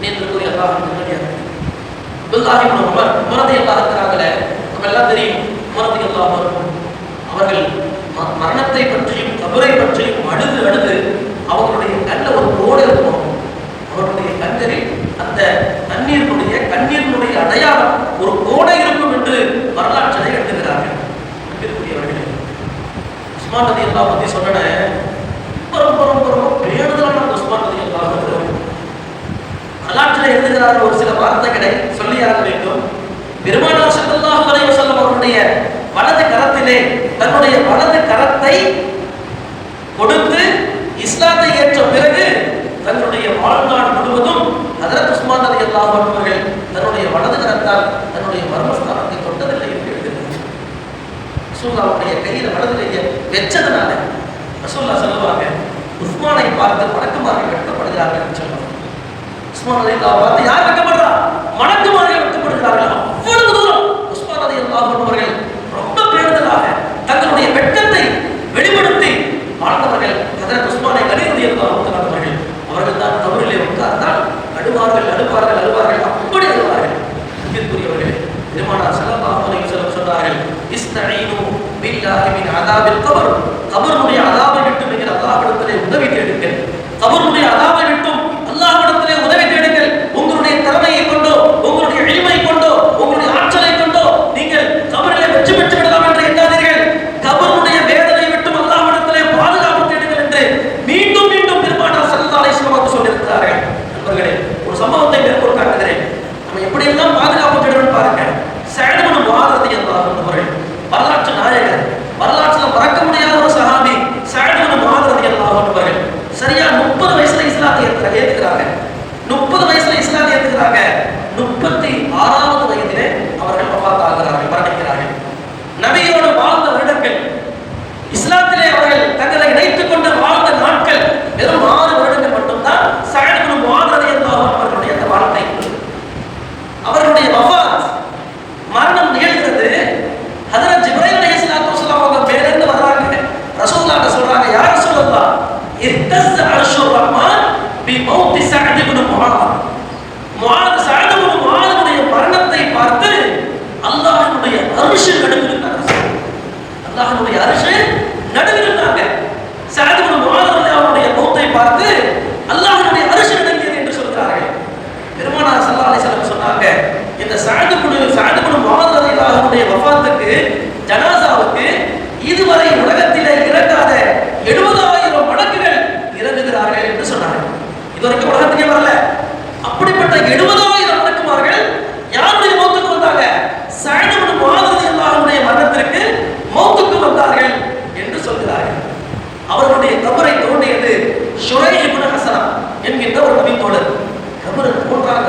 நேற்றுக்குரிய அல்லாஹ்வின் நல்லடியார்களே, அப்துல்லாஹ் இப்னு உமர் ரலியல்லாஹு இருக்கிறாங்களே, நம்ம எல்லாம் தெரியும். உமர் ரலியல்லாஹு அவர்கள் மரணத்தை பற்றியும் கபரை பற்றியும் அழுது அழுது அவர்களுடைய கண்ணில் ஒரு கோடு இருக்கும். அவர்களுடைய கண்களில் அந்த கண்ணீரினுடைய அடையாளம் ஒரு கோடை இருக்கும் என்று வரலாற்றை எழுதுகிறார்கள். அன்பிற்குரியவர்களே, உஸ்மான் ரலியல்லாஹு பற்றி சொன்ன ரொம்ப ரொம்ப ரொம்ப பேணுதலான உஸ்மான் ரலியல்லாஹு வரலாற்றில் எழுதுகிறார்கள். ஒரு சில வார்த்தைகளை சொல்லியாக வேண்டும். பெருமானார் ஸல்லல்லாஹு அலைஹி வஸல்லம் அவருடைய வலது கரத்திலே தன்னுடைய வலது கரத்தை கொடுத்து இஸ்லாத்தை ஏற்ற பிறகு தன்னுடைய வாழ்நாள் முழுவதும் ஹஜ்ரத் உஸ்மான் ரலியல்லாஹு அன்ஹு அவர்கள் தன்னுடைய வலது கரத்தால் தன்னுடைய மர்மஸ்தானத்தை தொட்டதில்லை என்று எழுதுகிறார். ரசூலுல்லாஹ்வுடைய கையில் வலதிலேயே வெச்சதனால ரசூலுல்லாஹ் சொல்லுவாங்க, உஸ்மானை பார்த்து வணக்கமார்கள் வெட்கப்படுகிறார்கள் என்று சொல்லுவாங்க. உஸ்மான் ரலியல்லாஹு பார்த்து யார் வெட்கப்படுறா? வணக்கமார்கள் வெட்கப்படுகிறார்கள். அவ்வளவு தூரம் உஸ்மான் ரலியல்லாஹு அன்ஹு அவர்கள் ரொம்ப பேணுதலாக தங்களுடைய வெட்கத்தை வெளிப்படுத்தி வாழ்ந்தவர்கள். ஹஜ்ரத் உஸ்மான் ரலியல்லாஹு அவர்கள் அவர்கள் தான் கபரிலே உட்கார்ந்தால் அழுவார்கள் அழுவார்கள் அழுவார்கள், அப்படி அழுவார்கள். அன்பிற்குரியவர்களே, பெருமானார் ஸல்லல்லாஹு அலைஹி வஸல்லம் சொன்னார்கள், இஸ்தஈனு பில்லாஹி மின் அஸாபில் கபர், கபருடைய அஸாபை விட்டு நீங்கள் அல்லாஹ்விடத்திலே உதவி தேடுங்கள். கபருடைய அஸாபை விட்டு அல்லாஹ்விடத்திலே உதவி தேடுங்கள். உங்களுடைய திறமையை கொண்டோ, உங்களுடைய இல்மை கொண்டோ, உங்களுடைய ஆற்றலை கொண்டோ நீங்கள் கபரிலே வெற்றி பெற்று விடலாம் என்று எண்ணாதீர்கள். கபருடைய வேதனை விட்டு அல்லாஹ்விடத்திலே பாதுகாப்பு தேடுங்கள் என்று மீண்டும் மீண்டும் பெருமானார் ஸல்லல்லாஹு அலைஹி வஸல்லம் சொல்லியிருக்கிறார்கள். நண்பர்களே, ஒரு சம்பவத்தை மேற்கோள் காட்டுகிறேன். நம்ம எப்படியெல்லாம் பாதுகாப்பு தேடணும் பாருங்க. சஅத் இப்னு முஆத் ரலியல்லாஹு அன்ஹு அவர்கள் வரலாற்று நாயகர், வரலாற்றில் மறக்க முடியாத ஒரு சஹாபி. சஅத் இப்னு முஆத் ரலியல்லாஹு அன்ஹு அவர்கள் சரியா 30 வயசுல இஸ்லாத்தை ஜனாசாவுக்கு இதுவரை உலகத்திலே இறங்காத 70,000 மலக்குகள் இறங்குகிறார்கள் என்று சொன்னார்கள். இதுவரைக்கும் உலகத்துக்கே வரல. அப்படிப்பட்ட 70,000 மலக்குமார்கள் யாருடைய மௌத்துக்கு வந்தாங்க? சஅத் இப்னு முஆத் ரலியல்லாஹு அன்ஹுடைய மரணத்திற்கு மௌத்துக்கு வந்தார்கள் என்று சொல்கிறார்கள். அவர்களுடைய கபரை தோண்டியது ஷுரைஹ் இப்னு ஹஸனா என்கின்ற ஒரு நபி தோழர். கபரை தோன்றாங்க.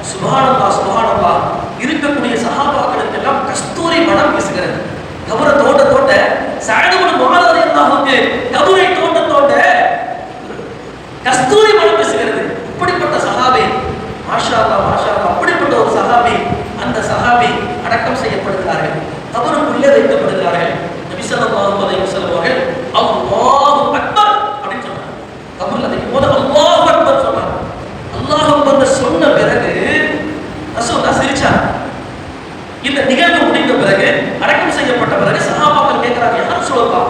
சுப்ஹானல்லாஹ் சுப்ஹானல்லாஹ். இருக்கக்கூடிய சஹாபாக்களுக்கு எல்லாம் கஸ்தூரி மனம் வீசுகிறது. கபரை தோண்ட சஅத் இப்னு முஆத் ரலியல்லாஹு அன்ஹு கபரை தோண்ட கஸ்தூரி மனம் வீசுகிறது. இப்படிப்பட்ட சஹாபி, மாஷா அல்லாஹ் மாஷா அல்லாஹ், அப்படிப்பட்ட ஒரு சஹாபி, அந்த சஹாபி அடக்கம் செய்யப்படுகிறார்கள், கபருக்குள்ளே வைக்கப்படுகிறார்கள். நபி ஸல்லல்லாஹு அலைஹி வஸல்லம் அவர்கள் அல்லாஹு அக்பர் அப்படின்னு சொன்னாங்க. கபர்ல வைக்கும்போது அல்லாஹு அக்பர் சொன்னாங்க. அல்லாஹு அக்பர் சொன்ன பிறகு ரசூலுல்லாஹ் சிரிச்சாங்க. இந்த நிகழ்வு முடிந்த பிறகு, அடக்கம் செய்யப்பட்ட பிறகு சஹாபாக்கள் கேட்கிறாங்க, யா ரசூலுல்லாஹ்,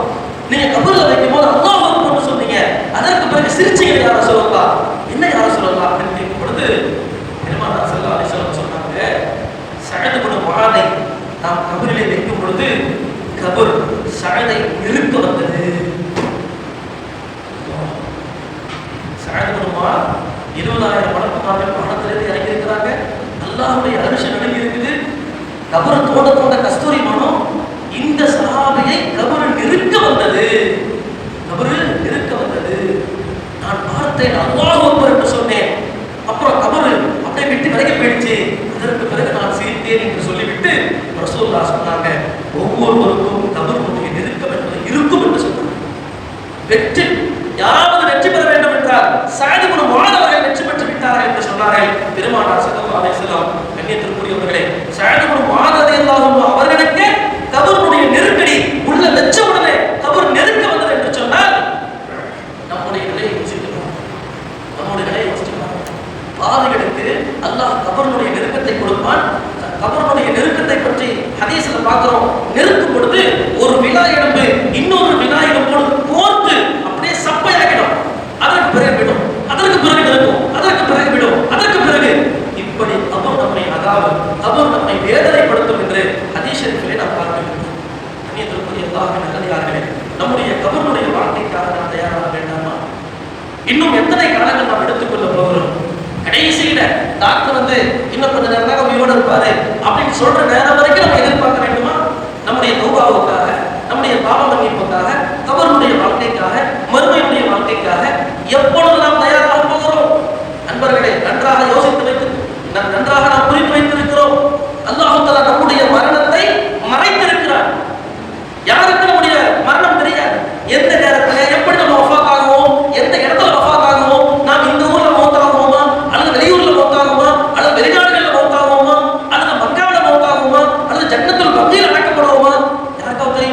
நீங்க கபர்ல வைக்கும்போது அல்லாஹு அக்பர் சொன்னீங்க, அதற்கு பிறகு சிரிச்சீங்க யா ரசூலுல்லாஹ், என்ன யா ரசூலுல்லாஹ் அப்படின்னு கேட்கும் பொழுது பெருமானார் ஸல்லல்லாஹு அலைஹி வஸல்லம் சொன்னாங்க, சஅத் இப்னு முஆதை நாம் கபரிலே வைக்கும் பொழுது கபர் சஅதை இழுக்க வந்தது. சஅத் இப்னு முஆத் 20,000 மலக்குமார்கள் வானத்திலிருந்து இறங்கி இருக்கிறாங்க. அல்லாஹ்வுடைய அரிஷ் நடுங்கி இருக்குது. கபர் தோண்ட கஸ்தூரி மனம் இந்த சஹாபியை கபரில் நெருக்க வந்தது. நான் பார்த்தேன், அல்லாஹ் அக்பர் என்று சொன்னேன். அப்புறம் கபர் அப்படியே விட்டு விலகி போயிடுச்சு. அதற்கு பிறகு நான் சிரித்தேன் என்று சொல்லிவிட்டு ரசூலுல்லாஹ் சொன்னாங்க, ஒவ்வொருவருக்கும் கபருடைய நெருக்கம் என்பது இருக்கும் என்று சொன்னாங்க. யாராவது வெற்றி பெற வேண்டும் என்றால் சஅத் இப்னு முஆத் அவர்கள் வெற்றி பெற்று விட்டார்கள் என்று சொன்னார்கள் பெருமானார் ஸல்லல்லாஹு அலைஹி வஸல்லம். கண்ணியத்திற்குரியவர்களே, சஅத் இப்னு முஆத் ரலியல்லாஹு அன்ஹு அவர்களுக்கு கபருடைய நெருக்கடி உள்ள வெச்ச உடனே கபர் நெருக்க வந்தது என்று சொன்னால் நம்முடைய நிலையை யோசிக்கிறோம். பாவிகளுக்கு அல்லாஹ் கபருடைய நெருக்கத்தை கொடுப்பான். கபருடைய நெருக்கத்தை பற்றி ஹதீஸ்ல பார்க்கிறோம். நெருக்கும் பொழுது ஒரு விலா எலும்பு இன்னொரு விலா எலும்போடு கோர்த்து அப்படியே சப்பையாகிடும். அதற்கு பிறகு விடும், அதற்கு பிறகு நெருக்கும், அதற்கு பிறகு விடும், அதற்கு பிறகு இப்படி கபர் நம்மை கபர் நம்மை வேதனைப்படுத்தும் என்று ஹதீஸ் ஷரீஃபிலே நாம் பார்க்கிறோம். கண்ணியத்திற்குரிய அல்லாஹ்வின் நல்லடியார்களே, நம்முடைய கபருடைய வாழ்க்கைக்காக நாம் தயாராக வேண்டாமா? இன்னும் எத்தனை காலங்கள் நாம் எடுத்துக்கொள்ள போகிறோம்? கடைசியில டாக்டர் வந்து இன்னும் கொஞ்ச நேரம் தான் உயிரோடு இருப்பாரு அப்படின்னு சொல்ற நேரம் வரைக்கும் நம்ம எதிர்பார்க்க வேண்டுமா? நம்முடைய தௌபாவுக்காக, நம்முடைய பாவ மன்னிப்புக்காக, கபருடைய வாழ்க்கைக்காக, மறுமையுடைய வாழ்க்கைக்காக எப்பொழுது நாம் தயாராக போகிறோம்? நண்பர்களே, நன்றாக யோசித்து வைத்து நன்றாக நாம் புரிந்து வைத்திருக்கிறோம். அல்லாஹ் தஆலா நம்முடைய மரணத்தை மறைத்திருக்கிறார். யாருக்கு நம்முடைய மரணம் தெரியாது. எந்த நேரத்தில் எப்படி நம்ம வஃபாத் ஆகுவோம், எந்த இடத்துல வஃபாத் ஆகுவோம், நாம் இந்த ஊர்ல மௌத்தாகுவோமா, அல்லது வெளியூர்ல மௌத்தாகுவோமா, அல்லது வெளிநாடுகளில் மௌத்தாகுவோமா, அல்லது மக்காவில் மௌத்தாகுவோமா, அல்லது ஜன்னத்துல் பக்கீல் அடக்கப்படுவோமா, யாருக்காவது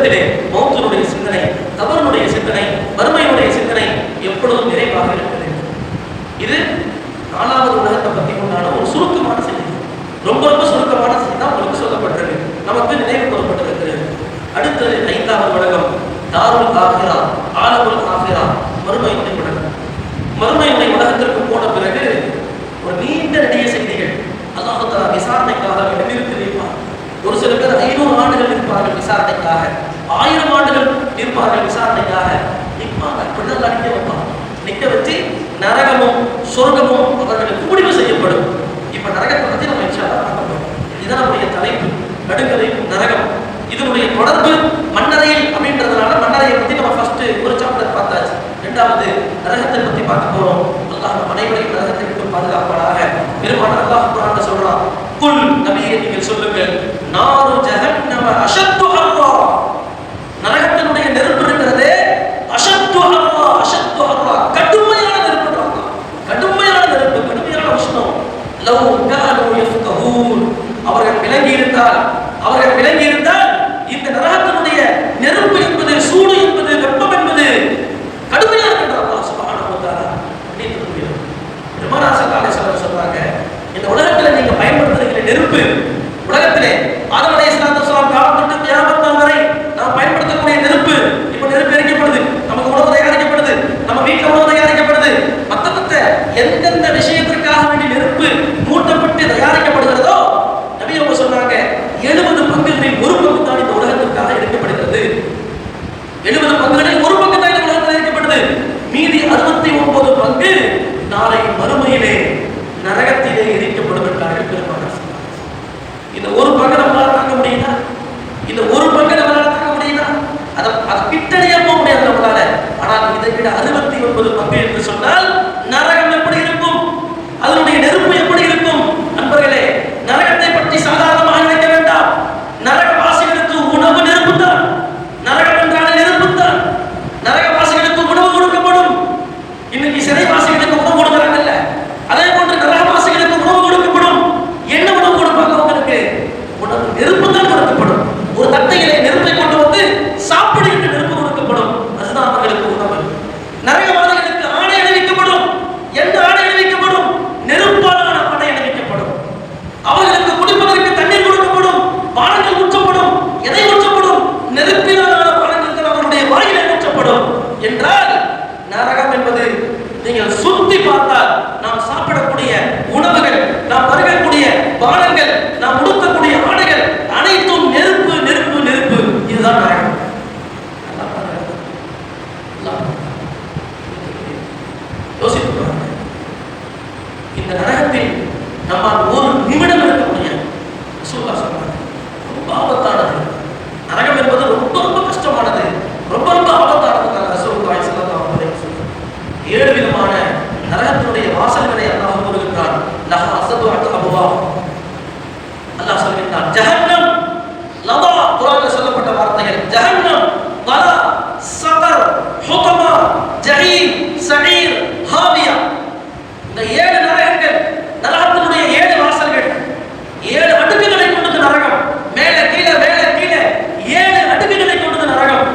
உள்ளத்திலே மௌத்தினுடைய சிந்தனை, கபருடைய சிந்தனை, வறுமையுடைய சிந்தனை எப்பொழுதும் நிறைவாக இருக்கிறது. இது 4வது உலகத்தை பற்றி உண்டான ஒரு சுருக்கமான செய்தி. ரொம்ப ரொம்ப சுருக்கமான செய்தி தான் உங்களுக்கு சொல்லப்பட்டிருக்கு, நமக்கு நினைவு கூறப்பட்டிருக்கிறது. அடுத்தது 5வது உலகம் தாருல் ஆகிரா, ஆலமுல் ஆகிரா, மறுமையுடைய உலகம். மறுமையுடைய உலகத்திற்கு போன பிறகு ஒரு நீண்ட நெடிய செய்திகள். அல்லாஹ் தஆலா விசாரணைக்காக நிறுத்தி வைப்பார். ஒரு சில பேர் 500 ஆண்டுகள் இருப்பார்கள் விசாரணைக்காக, 1000 ஆண்டுகள் இருப்பார்கள் விசாரணைக்காக. நிற்பாங்க, அப்படிதான் நிற்க வைப்பாங்க. நிற்க வச்சு நரகமும் சொர்க்கமும் அவர்களுக்கு முடிவு செய்யப்படும். இப்ப நரகத்தை பத்தி நம்ம இன்ஷா அல்லாஹ் பார்க்க போறோம். இதுதான் நம்முடைய தலைப்பு, நடுங்கரை நரகம். இதனுடைய தொடர்பு மன்னரையில் அப்படின்றதுனால மன்னரையை பத்தி நம்ம ஃபர்ஸ்ட் ஒரு சாப்டர் பார்த்தாச்சு. 2வது நரகத்தை பத்தி பார்க்க போறோம். அல்லாஹ் நம் அனைவரையும் நரகத்தை விட்டு பாதுகாப்பானாக. பெருமானார் அல்லாஹ் குர்ஆன்ல சொல்றான், குல் நபியே நீங்கள் சொல்லுங்கள், நாரு ஜஹன்னம அஷத்து ஹர்ரா, நரகத்தினுடைய நெருப்பு இருக்கிறதே அஷத்து ஹர்ரா, அஷத்து ஹர்ரா, கடுமையான நெருப்பு, கடுமையான நெருப்பு, கடுமையான உஷ்ணம். லவ் கானு யஃப்கஹூன், அவர்கள் விளங்கி இருந்தால் இந்த நரகத்தினுடைய நெருப்பு என்பது, சூடு என்பது, வெப்பம் என்பது கடுமையாக இருக்கிறது. அல்லாஹ் சுப்ஹானஹு வ தஆலா பெருமானார் ஸல்லல்லாஹு அலைஹி வஸல்லம் சொல்றாங்க, இந்த உலகத்துல நீங்க பயன்படுத்துகிற நெருப்பு, உலகத்திலே ஆதம் அலைஹிஸ்ஸலாத்து வஸலாம் காலம் தொட்டு கியாமத் நாள் வரை நாம் பயன்படுத்தக்கூடிய நெருப்பு, இப்ப நெருப்பு எரிக்கப்படுது, நமக்கு உணவு தயாரிக்கப்படுது, நம்ம வீட்டுல உணவு தயாரிக்கப்படுது, மத்த எந்தெந்த விஷயத்திற்காக வேண்டிய நெருப்பு மூட்டப்பட்டு தயாரிக்கப்படுகிறதோ நபி அவங்க சொன்னாங்க 70 பங்குகளில் 1 பங்கு தான் இந்த உலகத்திற்காக எடுக்கப்படுகிறது. 70 பங்குகளில் 1 பங்கு தான் இந்த உலகத்தில் எடுக்கப்படுது. மீதி 69 பங்கு நாளை மறுமையிலே நரகத்திலே எரிக்கப்படும் என்றார்கள் பெருமானார். இந்த 1 பங்கு நம்மளால தாங்க முடியுதா? இந்த 1 பங்கு நம்மளால தாங்க முடியுதா? அது கிட்டடியே போக முடியாது நம்மளால. ஆனால் இதை விட 69 பங்கு என்று சொன்னால் நரகம் எப்படி இருக்கும், அதனுடைய நெருப்பு எப்படி இருக்கும்? நண்பர்களே, நரகத்தை பற்றி சாதாரணமாக நினைக்க வேண்டாம். நரகவாசிகளுக்கு உணவு நெருப்பு தான். நரகம் என்றால் நெருப்பு தான். நரகவாசிகளுக்கு உணவு கொடுக்கப்படும். இன்னைக்கு சிறைவாசிகளுக்கு உணவு கொடுக்கிறாங்கல்ல, அதே போன்று நரகவாசிகளுக்கு உணவு கொடுக்கப்படும். என்ன உணவு கொடுப்பாங்க அவங்களுக்கு? உணவு நெருப்பு தான் கொடுக்கப்படும். ஒரு தட்டையிலே நெருப்பை கொண்டு வந்து சாப்பிடு என்று நெருப்பு கொடுக்கப்படும். அதுதான் அவர்களுக்கு உணவு. நரகவாதிகளுக்கு ஆணை அணிவிக்கப்படும். என்ன ஆணை அணிவிக்கப்படும்? நெருப்பாலான ஆணை அணிவிக்கப்படும். அவர்களுக்கு குடிப்பதற்கு தண்ணீர் கொடுக்கப்படும், பானங்கள் ஊற்றப்படும். எதை ஊற்றப்படும்? நெருப்பிலான பானங்கள் அவருடைய வாயிலே ஊற்றப்படும். என்றால் நரகம் என்பது நீங்கள் சுத்தி பார்த்தால் நாம் சாப்பிடக்கூடிய உணவுகள், நாம் பருகக்கூடிய பானங்கள், நாம் உடுத்தக்கூடிய ஆடைகள் அனைத்தும் நெருப்பு, நெருப்பு, நெருப்பு. இதுதான் நரகம். யோசித்து பாருங்க. இந்த நரகத்தில் நம்மால் ஒரு நிமிடம் இருக்க முடியாது. ரசூலுல்லாஹ் சொன்னாங்க, ரொம்ப ஆபத்தானது நரகம் என்பது, ரொம்ப ரொம்ப கஷ்டமானது, ரொம்ப ரொம்ப ஆபத்தானது. ரசூலுல்லாஹி ஸல்லல்லாஹு அலைஹி வஸல்லம் 7 விதமான நரகத்தினுடைய வாசல்களை அல்லாஹ் கூறுகிறான். லஹா அஸதுஅத் அபுவாப். அல்லாஹ் சொல்கிறான், ஜஹன்னம், லவா, குர்ஆன்ல சொல்லப்பட்ட வார்த்தைகள், ஜஹன்னம், வலா, ஸகர், ஹுதமா, ஜஹீம், ஸஈர், ஹாவியா. இந்த 7 நரகங்கள், நரகத்தினுடைய 7 வாசல்கள், 7 அடுக்குகளை கொண்டது நரகம். மேலே கீழே, மேலே கீழே 7 அடுக்குகளை கொண்டது நரகம்.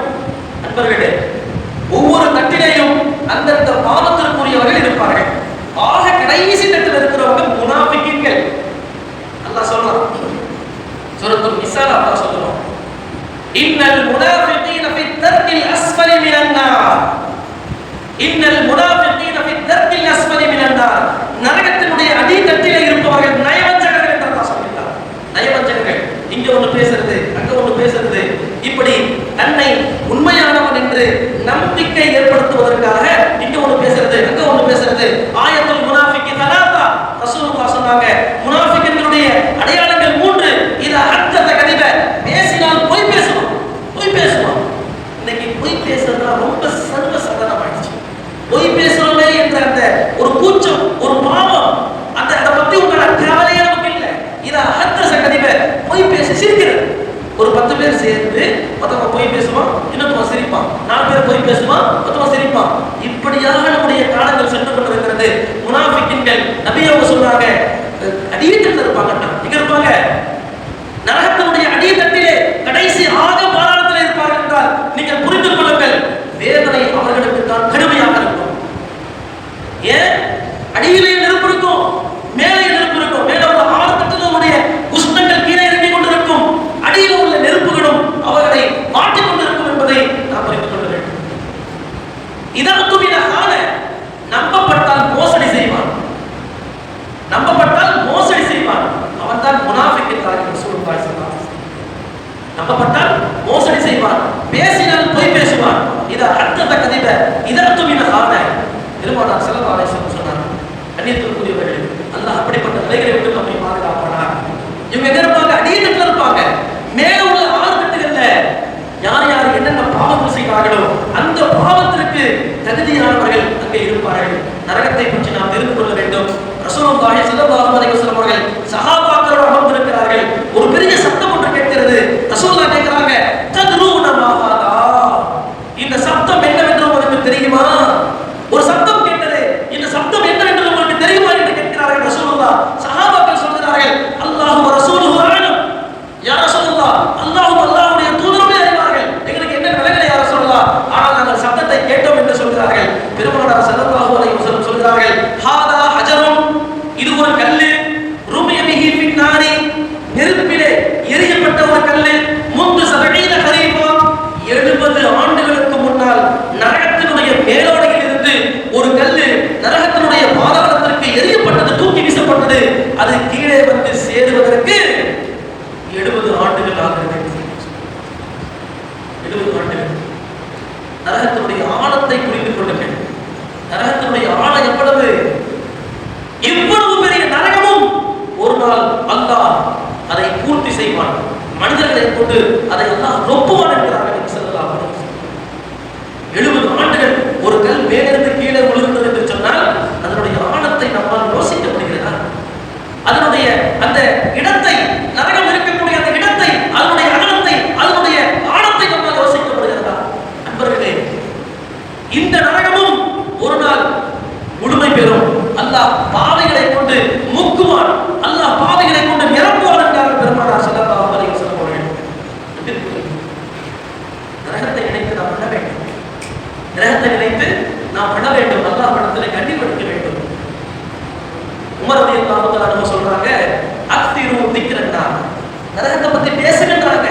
நண்பர்களே, ஒவ்வொரு தட்டிலேயும் அந்தந்த பாவத்திற்குரியவர்கள் இருப்பார்கள். ஆக கடைசி தட்டில் இருக்கிறவங்க முனாஃபிக்கீன்கள். அல்லாஹ் சொல்றான், சூரத்துல் நிஸால அல்லாஹ் சொல்றான், இன்னல் முனாஃபிகீன ஃபி தர்கில் அஸ்ஃபலி மினன் நார். இன்னல் முனாஃபிகீன ஃபி தர்கில் அஸ்ஃபலி மினன் நார். நரகத்தினுடைய அடித்தட்டிலே இருப்பவர்கள் நயவஞ்சகர்கள் என்று அல்லாஹ் சொல்கிறார். நயவஞ்சகர்கள், இங்க ஒன்று பேசுறது, அங்க ஒன்று பேசுறது, இப்படி தன்னை உண்மையானவன் என்று நம்பிக்கை ஏற்படுத்துவதற்காக இங்க ஒன்று பேசுறது, அங்க ஒன்று பேசுறது. ஆயத்துல் முனாஃபிகி தலாதா. ரசூலுல்லாஹ் சொன்னாங்க, முனாஃபிகின்களுடைய அடையாளங்கள் 3. இத ஹத்தத கதிப, பேசினால் பொய் பேசுவான், பொய் பேசுவான். இன்னைக்கு பொய் பேசுறதுனா ரொம்ப சர்வ சாதாரணமாயிடுச்சு. பொய் பேசுறோமே என்ற அந்த ஒரு கூச்சம், ஒரு பாவம், அதை பத்தி உங்களோட கவலையே நமக்கு இல்லை. இத ஹத்தத கதிப, பொய் பேசி சிரிக்கிறது. ஒரு 10 பேர் சேர்ந்து மொத்தமா பொய் பேசுவான், இன்னொருத்தவன் சிரிப்பான். 4 பேர் பொய் பேசுவான், மொத்தவன் சிரிப்பான். இப்படியாக நம்முடைய காலங்கள் சென்று கொண்டிருக்கிறது. முனாஃபிக்கின்கள் நபி அவங்க சொல்றாங்க, அடித்தட்டில் இருப்பாங்க. எங்க இருப்பாங்க? நரகத்தினுடைய அடித்தட்டிலே, கடைசி ஆக பாதாளத்தில் இருப்பார்கள். இருப்பாங்க. பெருமானார் ஸல்லல்லாஹு அலைஹி வஸல்லம் சொன்னார், கண்ணியத்திற்குரியவர்களே, அல்லாஹ் அப்படிப்பட்ட நிலைகளை விட்டு நம்மை பாதுகாப்பானா. இவங்க எங்க இருப்பாங்க? அடியத்துல இருப்பாங்க. மேல உள்ள 6 கட்டுகள்ல யார் யார் என்னென்ன பாவங்கள் செய்வார்களோ அந்த பாவத்திற்கு தகுதியானவர்கள் அங்கே இருப்பார்கள். நரகத்தை பற்றி நாம் தெரிந்து கொள்ள வேண்டும். ரசூலுல்லாஹி ஸல்லல்லாஹு அலைஹி வஸல்லம் அவர்கள் சஹாபாக்களோடு அமர்ந்திருக்கிறார்கள். ஒரு பெரிய சத்தம் ஒன்று கேட்கிறது. ரசூலுல்லாஹ் கேட்கிறாங்க, தத்ரூன மா ஹாதா, இந்த சத்தம் என்னவென்று உங்களுக்கு தெரியுமா? ஒரு சத்தம் கேட்டது, இந்த சத்தம் என்னவென்று உங்களுக்கு தெரியுமா என்று கேட்கிறார்கள் ரசூலுல்லாஹ். சஹாபாக்கள் சொல்கிறார்கள், அல்லாஹு வ ரசூலுஹு அலம். யா ரசூலுல்லாஹ், அல்லாஹ்வும் அல்லாஹ்வுடைய தூதரும் அறிவார்கள், எங்களுக்கு என்ன விளங்கலை யா ரசூலுல்லாஹ், ஆனால் நாங்கள் சத்தத்தை கேட்டோம் என்று சொல்கிறார்கள். பெருமானார் ஸல்லல்லாஹு அலைஹி வஸல்லம் சொல்கிறார்கள், ஹாதா ஹஜரும், இது ஒரு கல்லு, ருமிய பிஹி ஃபின் நாரி, நெருப்பிலே எரியப்பட்ட ஒரு கல்லு, முந்து 70 கரீபா, 70 ஆண்டுகளுக்கு முன்னால் நரகத்தினுடைய மேலோடையில் இருந்து ஒரு கல்லு நரகத்தினுடைய பாதாளத்திற்கு எரியப்பட்டது, தூக்கி வீசப்பட்டது. அது கீழே வந்து சேருவதற்கு 70 ஆண்டுகள் ஆகிறது. 70 ஆண்டுகள். நரகத்தினுடைய ஆழத்தை புரிந்து கொள்ளுங்கள். நரகத்தினுடைய ஆழம் எவ்வளவு? இவ்வளவு பெரிய நரகமும் ஒரு நாள் அல்லாஹ் அதை பூர்த்தி செய்வான். மனிதர்களை கொண்டு அதை அல்லாஹ் ரொப்புவான் என்கிறார்கள் ஸல்லல்லாஹு அலைஹி வஸல்லம். 70 ஆண்டுகள் ஒரு கல் மேலிருந்து கீழே விழுந்தது என்று சொன்னால் அதனுடைய ஆழத்தை நம்மால் யோசிக்க முடிகிறதா? அதனுடைய அந்த இடத்தை, நரகம் இருக்கக்கூடிய அந்த இடத்தை, அதனுடைய அகலத்தை, அதனுடைய ஆழத்தை நம்மால் யோசிக்க முடிகிறதா? அன்பர்களே, இந்த நரகமும் ஒரு நாள் முழுமை பெறும். அல்லாஹ் பாவைகளை கொண்டு முக்குவான், அல்லாஹ் பாவைகளை கொண்டு நிரப்புவான் என்றார் பெருமானார் ஸல்லல்லாஹு அலைஹி வஸல்லம் அவர்கள். நரகத்தை நினைத்து நாம் பண்ண வேண்டும். நரகத்தை நினைத்து நாம் பண்ண வேண்டும். அல்லாஹ் படத்திலே கண்டிப்படுத்த வேண்டும். உமர் ரலியல்லாஹு தஆலா அன்ஹு சொல்றாங்க, அக்திரு திக்ரன்னா, நரகத்தை பத்தி பேசுங்கன்றாங்க.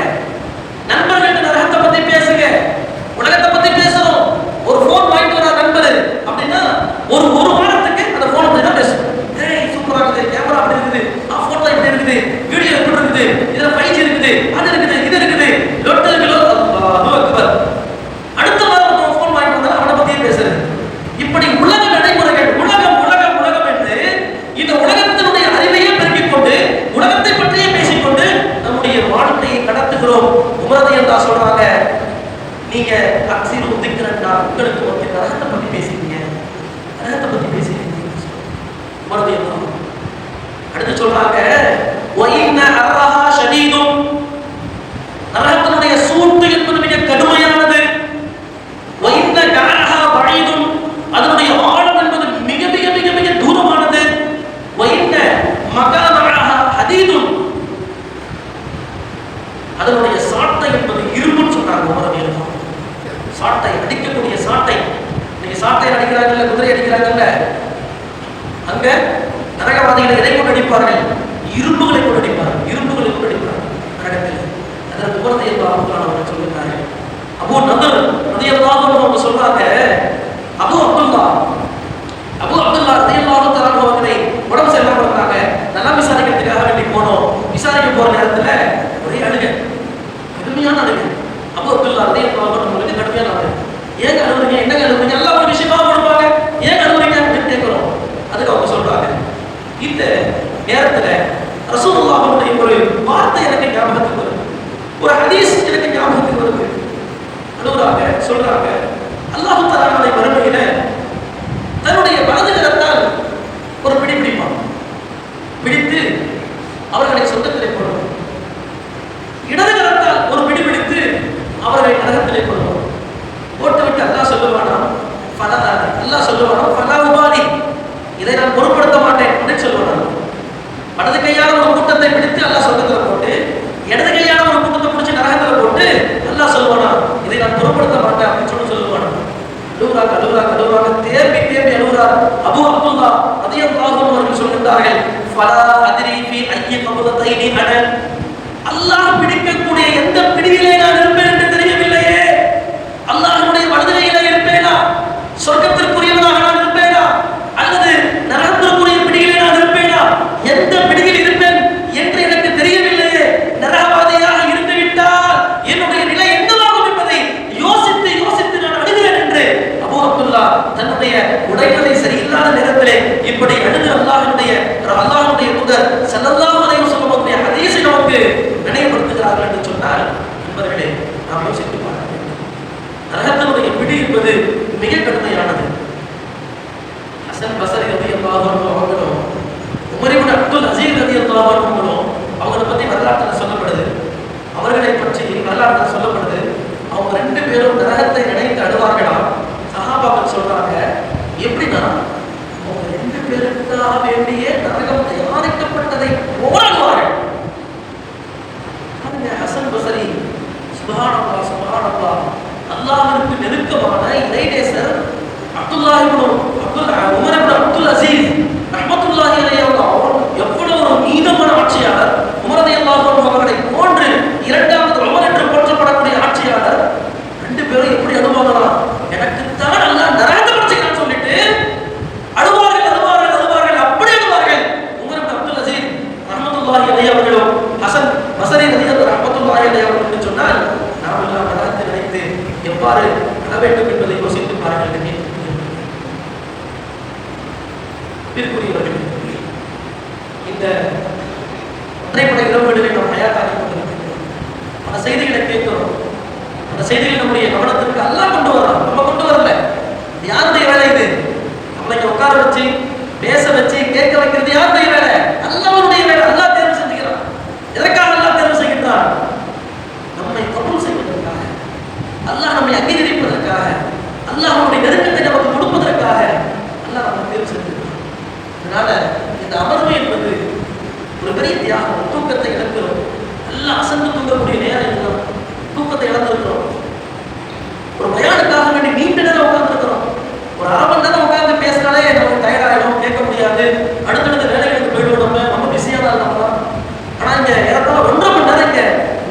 நண்பர்கள்ட்ட நரகத்தை பத்தி பேசுங்க, உலகத்தை பத்தி பேசணும். ஒரு போன் வாங்கிட்டு வர நண்பர் அப்படின்னா ஒரு வாரத்துக்கு அந்த போன் பத்தி தான் பேசணும். ஏய் சூப்பரா இருக்குது, கேமரா அப்படி இருக்குது, போட்டோ இப்படி இருக்குது, வீடியோ எப்படி இருக்குது, இதுல 5G இருக்குது, அது இருக்குது, இது இருக்குது, லொட்டு கிலோ, அல்லாஹு அக்பர். அடுத்த வாரம் போன் வாங்கிட்டு வந்தா அவனை பத்தியே பேசுறது. இப்படி உலக நடைமுறைகள், உலகம் உலகம் உலகம் என்று இந்த உலகத்தினுடைய அறிவையே பெருக்கிக் கொண்டு உலகத்தை பற்றியே பேசிக்கொண்டு நம்முடைய வாழ்க்கையை கடத்துகிறோம். உமர் ரலியல்லாஹு சொல்றாங்க, நீங்க அக்ஸிரு திக்ரன்னா, உங்களுக்கு வந்து நரகத்தை பத்தி பேசுறீங்க, நரகத்தை பத்தி பேசுறீங்க. உமர் ரலியல்லாஹு அடுத்து சொல்றாங்க, வ இன்ன அரஹா ஷதீதுன், நரகத்தினுடைய சூட்டு என்பது மிக கடுமையானது. வ இன்ன கரஹா பஈதுன், அதனுடைய ஆழம் என்பது மிக மிக மிக மிக தூரமானது. வ இன்ன மகானஹா ஹதீதுன், அதனுடைய சாட்டை என்பது இரும்புன்னு சொல்றாங்க உமர் ரலியல்லாஹு. சாட்டை, அடிக்கக்கூடிய சாட்டை. நீங்க சாட்டை அடிக்கிறாங்கல்ல, குதிரை அடிக்கிறாங்கல்ல, அங்க நரகவாதிகளை எதை கொண்டு அடிப்பார்கள்? இரும்புகளை கொண்டு அடிப்பார்கள். இரும்புகளை கொண்டு அடிப்பார்கள் நரகத்தில். அதற்கு உமர் ரலியல்லாஹு தஆலா அவர்கள் சொல்கிறார்கள், அபூ நதர் ரலியல்லாஹு அன்ஹு அவங்க சொல்றாங்க, அபூ அப்துல்லா ரலியல்லாஹு தஆலா அவர்களை உடம்பு சரியில்லாம இருந்தாங்க, நல்லா விசாரிக்கிறதுக்காக வேண்டி போனோம். விசாரிக்க போற நேரத்துல ஒரே அழுகை, கடுமையான அழுகை. அபூ அப்துல்லா ரலியல்லாஹு அன்ஹு அவங்களுக்கு கடுமையான அழுகை. ஏன் அழுகுறீங்க, என்ன அழுகுறீங்க, எல்லாம் ஒரு விஷயமா கொடுப்பாங்க, ஏன் அழுகுறீங்க அப்படின்னு கேட்கிறோம். அதுக்கு அவங்க சொல்றாங்க, இந்த நேரத்துல ரசூலுல்லாஹ்வுடைய ஒரு வார்த்தை எனக்கு ஞாபகத்துக்கு வருது, ஒரு ஹதீஸ் எனக்கு ஞாபகத்துக்கு வருது. அழுகுறாங்க, சொல்றாங்க, அல்லாஹ் தஆலா நாளை மறுமையில தன்னுடைய வலது கரத்தால் ஒரு பிடி பிடிப்பான், பிடித்து அவர்களை சொந்தத்திலே போடுவார். இடது கரத்தால் ஒரு பிடி பிடித்து அவர்களை நரகத்திலே போடுவார். போட்டுவிட்டு அல்லாஹ் சொல்லுவானா, அல்லாஹ் சொல்லுவானா, ஃபலா உபாலி, இதை நான் பொருட்படுத்த மாட்டேன் அப்படின்னு சொல்லுவானா. வலது கையால ஒரு கூட்டத்தை பிடித்து அல்லாஹ் சொந்தத்தில் போட்டு, இடது கையால ஒரு கூட்டத்தை பிடிச்சி நரகத்தில் போட்டு அல்லாஹ் சொல்லுவானா, இதை நான் பொருட்படுத்த மாட்டேன் அப்படின்னு சொல்லுவானா. அழுகுறாங்க, தேம்பி அழுகுறார். அபூ அப்துல்லா ரலியல்லாஹு அன்ஹு அவர்கள் சொல்கிறார்கள், ஃபலா அத்ரி ஃபீ ஐய கபதத்தைனி அன, அல்லாஹ் பிடிக்கக்கூடிய எந்த பிடியிலே நான் இருப்பேன் என்று தெரியவில்லையே. அல்லாஹ்வுடைய வலது கையிலே இருப்பேனா, சொர்க்கத்திற்குரியவனாக நான் இருப்பேனா, அல்லது நரகத்திற்குரிய பிடியிலே நான் இருப்பேனா, எந்த பிடியில் இருப்பேன் என்று எனக்கு தெரியவில்லையே. நரகவாதியாக இருந்துவிட்டால் என்னுடைய நிலை என்னவாகும் என்பதை யோசித்து யோசித்து நான் அழுகிறேன் என்று அபூ அப்துல்லா தன்னுடைய உடைகளை சரியில்லாத நேரத்திலே இப்படி அழுது அல்லாஹ்வுடைய தூதர் ஸல்லல்லாஹு அலைஹி வஸல்லம் அவருடைய ஹதீஸை நமக்கு நினைவுபடுத்துகிறார்கள் என்று சொன்னால், நண்பர்களே, நாம் யோசித்து பார்க்க வேண்டும். நரகத்தினுடைய பிடி என்பது மிக கடுமையானது. ஹசன் பஸரி ரலியல்லாஹு அன்ஹு அவர்களும் உமர் இப்னு அப்துல் அஸீஸ் ரலியல்லாஹு அன்ஹு அவர்களும் அவங்களை பற்றி வரலாற்றில் சொல்லப்படுது. அவர்களை பற்றி வரலாற்றில் சொல்லப்படுது. அவங்க 2 பேரும் நரகத்தை நினைத்து அழுவார்களாம். சஹாபாக்கள் சொல்றாங்க, எப்படின்னா அவங்க 2 பேருக்காக வேண்டிய நரகம் தயாரிக்கப்பட்டதை போராடுவார்கள். ஹசன் பஸரி சுப்ஹானல்லாஹ் சுப்ஹானல்லாஹ், அல்லாஹ்விற்கு நெருக்கமான இறைநேசர் உமர் இப்னு அப்துல் அஸீஸ் ரஹ்மத்துல்லாஹி அலைஹி அவர் எவ்வளவு ஒரு நீதமான ஆட்சியாளர். உமர் ரலியல்லாஹு அன்ஹு அவர்களை போன்று இரண்டாவது உமர் என்று போற்றப்படக்கூடிய ஆட்சியாளர். 2 பேரும் எப்படி அனுபவம், எனக்கு தான் அல்லாஹ் நரகத்தை படைச்சான்னு சொல்லிட்டு அழுவார்கள். அப்படி அழுவார்கள். உமர் இப்னு அப்துல் அஸீஸ் ரஹ்மத்துல்லாஹி அலைஹி அவர்களும் ஹசன் பஸரி ரஹ்மத்துல்லாஹி அலைஹி அவர்கள் என்று சொன்னால், நாம் எல்லாம் நரகத்தை நினைத்து எவ்வாறு அழ வேண்டும் என்பதை யோசித்து பாருங்கள். இந்த திரைப்பட இரவுகளிலே நாம் தயாராகி கொண்டிருக்கிறோம். அந்த செய்திகளை கேட்கிறோம். அந்த செய்திகள் நம்முடைய கவனத்திற்கு அல்லாஹ் கொண்டு வரோம், நம்ம கொண்டு வரல. யாருடைய வேலை இது? நம்மளை உட்கார வச்சு பேச வச்சு கேட்க வைக்கிறது யாருடைய வேலை? அல்லாஹ்வுடைய வேலை. அல்லாஹ் தேர்வு செஞ்சுக்கிறான். எதற்காக அல்லாஹ் தேர்வு செய்கின்றான்? நம்மை கபூல் செய்வதற்காக, அல்லாஹ் நம்மை அங்கீகரிப்பதற்காக, அல்லாஹ்வுடைய நெருக்கத்தை நமக்கு கொடுப்பதற்காக அல்லாஹ் நம்மை தேர்வு செஞ்சிருக்கிறான். அதனால இந்த அமர்வு என்பது ஒரு பெரிய தியாகம். தூக்கத்தை இழக்கிறோம். நல்லா அசந்து தூங்கக்கூடிய நேரம் இல்லை. தூக்கத்தை இழந்திருக்கிறோம். ஒரு பயானுக்காக வேண்டி நீண்ட நேரம் உட்கார்ந்துருக்கிறோம். ஒரு 1/2 மணி நேரம் உட்கார்ந்து பேசினாலே நமக்கு டயர்டாயிடும், கேட்க முடியாது. அடுத்தடுத்த வேலைகளுக்கு போயிடுவோம். நம்ம பிஸியாக தான் இருக்கலாம். ஆனால் இங்கே ஏறத்தாழ 1.5 மணி நேரம் இங்கே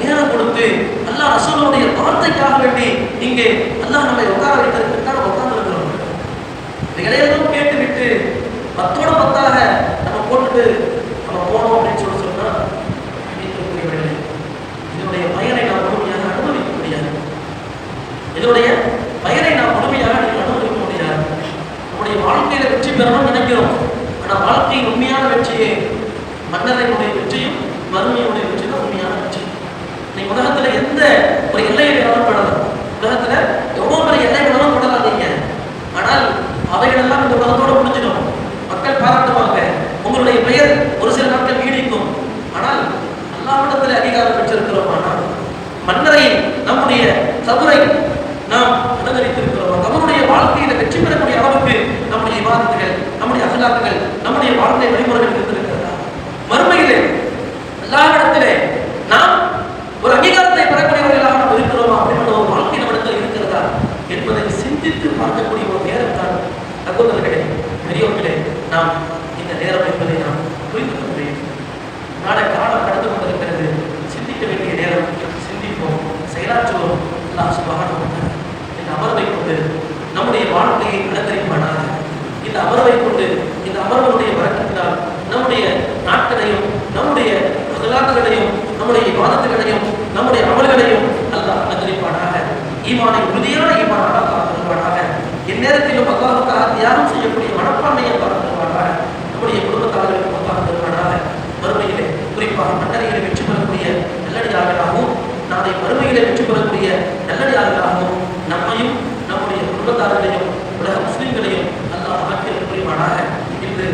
நேரம் கொடுத்து அல்லாஹ் ரசூலுடைய வார்த்தைக்காக வேண்டி இங்கே அல்லாஹ் நம்மை உட்கார வைக்கிறதுக்காக உட்கார்ந்துருக்கிறோம். இதையெல்லாம் கேட்டுவிட்டு 10ஓட 10ஆக நம்ம போட்டுட்டு நம்ம போனோம் அப்படின்னு சொன்னா, இதனுடைய பயனை நாம் முழுமையாக அனுபவிக்க முடியாது. இதனுடைய பயனை நாம் முழுமையாக அனுபவிக்க முடியாது. நம்முடைய வாழ்க்கையில வெற்றி பெறணும்னு நினைக்கிறோம். ஆனால் வாழ்க்கையின் உண்மையான வெற்றியே மன்னரையுடைய வெற்றியும் மறுமையுடைய வெற்றி தான் உண்மையான வெற்றி. நீங்க உலகத்துல எந்த ஒரு எல்லையை வேணாலும் படலாம். உலகத்துல எவ்வளவு பெரிய எல்லை வேணாலும் படலாதீங்க. ஆனால் அவைகளெல்லாம் இந்த உலகத்தோட முடிஞ்சிடும். மக்கள் பாராட்டுவாங்க, உங்களுடைய பெயர் ஒரு சில நாட்கள் நீடிக்கும். ஆனால் அல்லாஹ்விடத்தில் அதிகாரம் பெற்றிருக்கிறோம். ஆனால் மன்னரை நம்முடைய தவறை நாம் அனுகரித்திருக்கிறோம். அவருடைய வாழ்க்கையில வெற்றி பெறக்கூடிய அளவுக்கு நம்முடைய இபாதத்துகள், நம்முடைய அகலாக்குகள், நம்முடைய வாழ்க்கை வழிமுறைகள் இருந்திருக்கிறதா? மறுமையிலே அல்லாஹ்விடத்திலே நாம் ஒரு அங்கீகாரத்தை பெறக்கூடியவர்களாக நாம் இருக்கிறோமா அப்படின்ற ஒரு வாழ்க்கை நம்மிடத்தில் இருக்கிறதா என்பதை சிந்தித்து பார்க்கக்கூடிய ஒரு நேரம் தான் சகோதரர்களே, பெரியவர்களே, நாம் இந்த நேரம் என்பதை நாம் புரிந்து கொள்ள வேண்டும். நாளை காலம் கடந்து கொண்டிருக்கிறது. சிந்திக்க வேண்டிய நேரம். சிந்திப்போம், செயலாற்றுவோம். அல்லாஹ் சுப்ஹானஹு வ தஆலா இந்த அமர்வை கொண்டு நம்முடைய வாழ்க்கையை அலங்கரிப்பானாக. இந்த அமர்வை கொண்டு, இந்த அமர்வுடைய வரக்கத்தினால் நம்முடைய நாட்களையும், நம்முடைய அகலாக்குகளையும், நம்முடைய இபாதத்துகளையும், நம்முடைய அமல்களையும் அல்லாஹ் அலங்கரிப்பானாக. ஈமானை உறுதியான ஈமானாக அல்லாஹ் தருவானாக. எந்நேரத்திலும் அல்லாஹ்வுக்காக தியாகம் செய்யக்கூடிய மனப்பான்மையை அல்லாஹ் தருவானாக. நம்முடைய குடும்பத்தார்களுக்கு அல்லாஹ் தருவானாக. மறுமையிலே குறிப்பாக மன்னரையிலே வெற்றி பெறக்கூடிய நல்லடியார்களாகவும், நாளை மறுமையிலே வெற்றி பெறக்கூடிய நல்லடியார்களாகவும் நம்மையும் நம்முடைய குடும்பத்தார்களையும் உலக முஸ்லிம்களையும் அல்லாஹ் ஆக்கிரமிக்க புரிவானாக. இன்று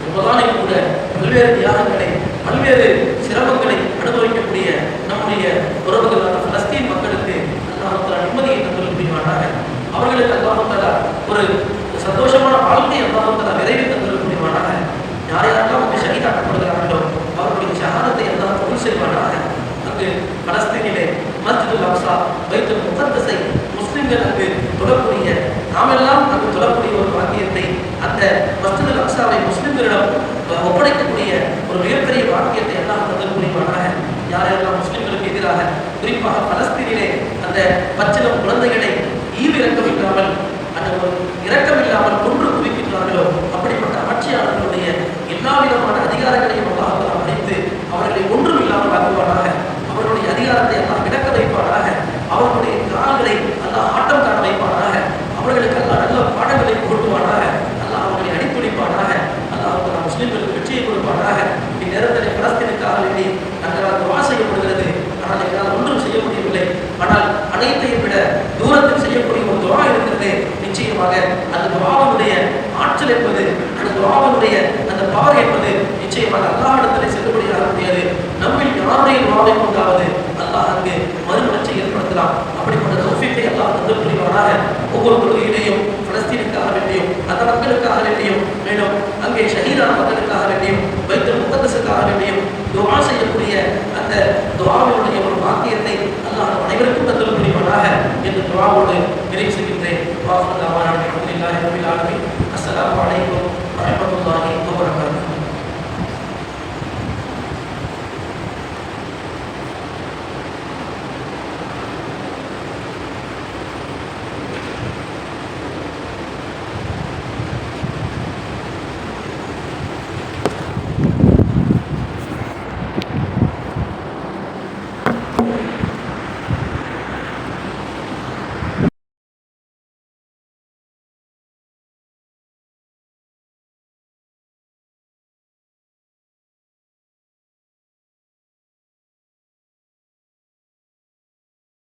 ரமதானில் கூட பல்வேறு தியாகங்களை, பல்வேறு சிரமங்களை அனுபவிக்கக்கூடிய நம்முடைய உறவுகளான பலஸ்தீன் மக்களுக்கு அல்லாஹ் தஆலா நிம்மதியை தந்து புரிவானாக. அவர்களுக்கு அல்லாஹ் தஆலா ஒரு சந்தோஷமான வாழ்க்கையை அல்லாஹ் தஆலா விரைவில் தந்து புரிவானாக. யாரெல்லாம் அங்கு ஷஹீதாக்கப்படுகிறார்களோ அவர்களுடைய ஷஹாதத்தை அல்லாஹ் கபூல் செய்வானாக. அங்கு பலஸ்தீனிலே மஸ்ஜிதுல் அக்ஸா, பைத்துல் முகத்தஸை முஸ்லிம்கள் அங்கு தொழக்கூடிய, நாமெல்லாம் அங்கு தொழக்கூடிய ஒரு வாக்கியத்தை, அந்த மஸ்ஜிதுல் அக்ஸாவை முஸ்லிம்களிடம் ஒப்படைக்கக்கூடிய ஒரு மிகப்பெரிய வாக்கியத்தை எல்லாம் தந்து புரிவானாக. யாரெல்லாம் முஸ்லிம்களுக்கு எதிராக, குறிப்பாக பலஸ்தீனிலே அந்த பச்சிளம் குழந்தைகளை ஈவு இறக்கமில்லாமல், அந்த இரக்கமில்லாமல் கொன்று குவிக்கின்றார்களோ அப்படிப்பட்ட ஆட்சியாளர்களுடைய எல்லா விதமான அதிகாரங்களையும் அல்லாஹ் அழைத்து அவர்களை ஒன்றும் இல்லாமல் ஆக்குவானாக. அவர்களுடைய அதிகாரத்தை அல்லாஹ் விளக்க வைப்பானாக. அவர்களுடைய கால்களை அல்லாஹ் ஆட்டம் காண வைப்பானாக. அவர்களுக்கு அல்லாஹ் நல்ல நிச்சயமாக அந்த துஆவினுடைய ஆற்றல் என்பது, அந்த துஆவினுடைய அந்த பவர் என்பது நிச்சயமாக அல்லாஹ்விடத்தில் செல்லுபடியாக முடியாது. நம்மில் யாருடைய துஆவை கொண்டாவது அல்லாஹ் அங்கு மறுமலர்ச்சி ஏற்படுத்தலாம். அப்படிப்பட்ட தௌஃபீக்கை அல்லாஹ் தந்து புரிவானாக. ஒவ்வொரு தொழுகையிலேயும் பலஸ்தீனுக்காக வேண்டியும், அந்த மக்களுக்காக வேண்டியும், மேலும் அங்கே ஷஹீதான மக்களுக்காக வேண்டியும், பைத்துல் முகத்தஸுக்காக வேண்டியும் துஆ செய்யக்கூடிய அந்த துஆவினுடைய ஒரு வாக்கியத்தை அல்லாஹ் அனைவருக்கும் தந்து புரிவானாக என்று துஆவோடு நிறைவு செய்கின்றேன். வாஹிரு தஅவானா அல்ஹம்துலில்லாஹி ரப்பில் ஆலமீன். அஸ்ஸலாமு அலைக்கும்.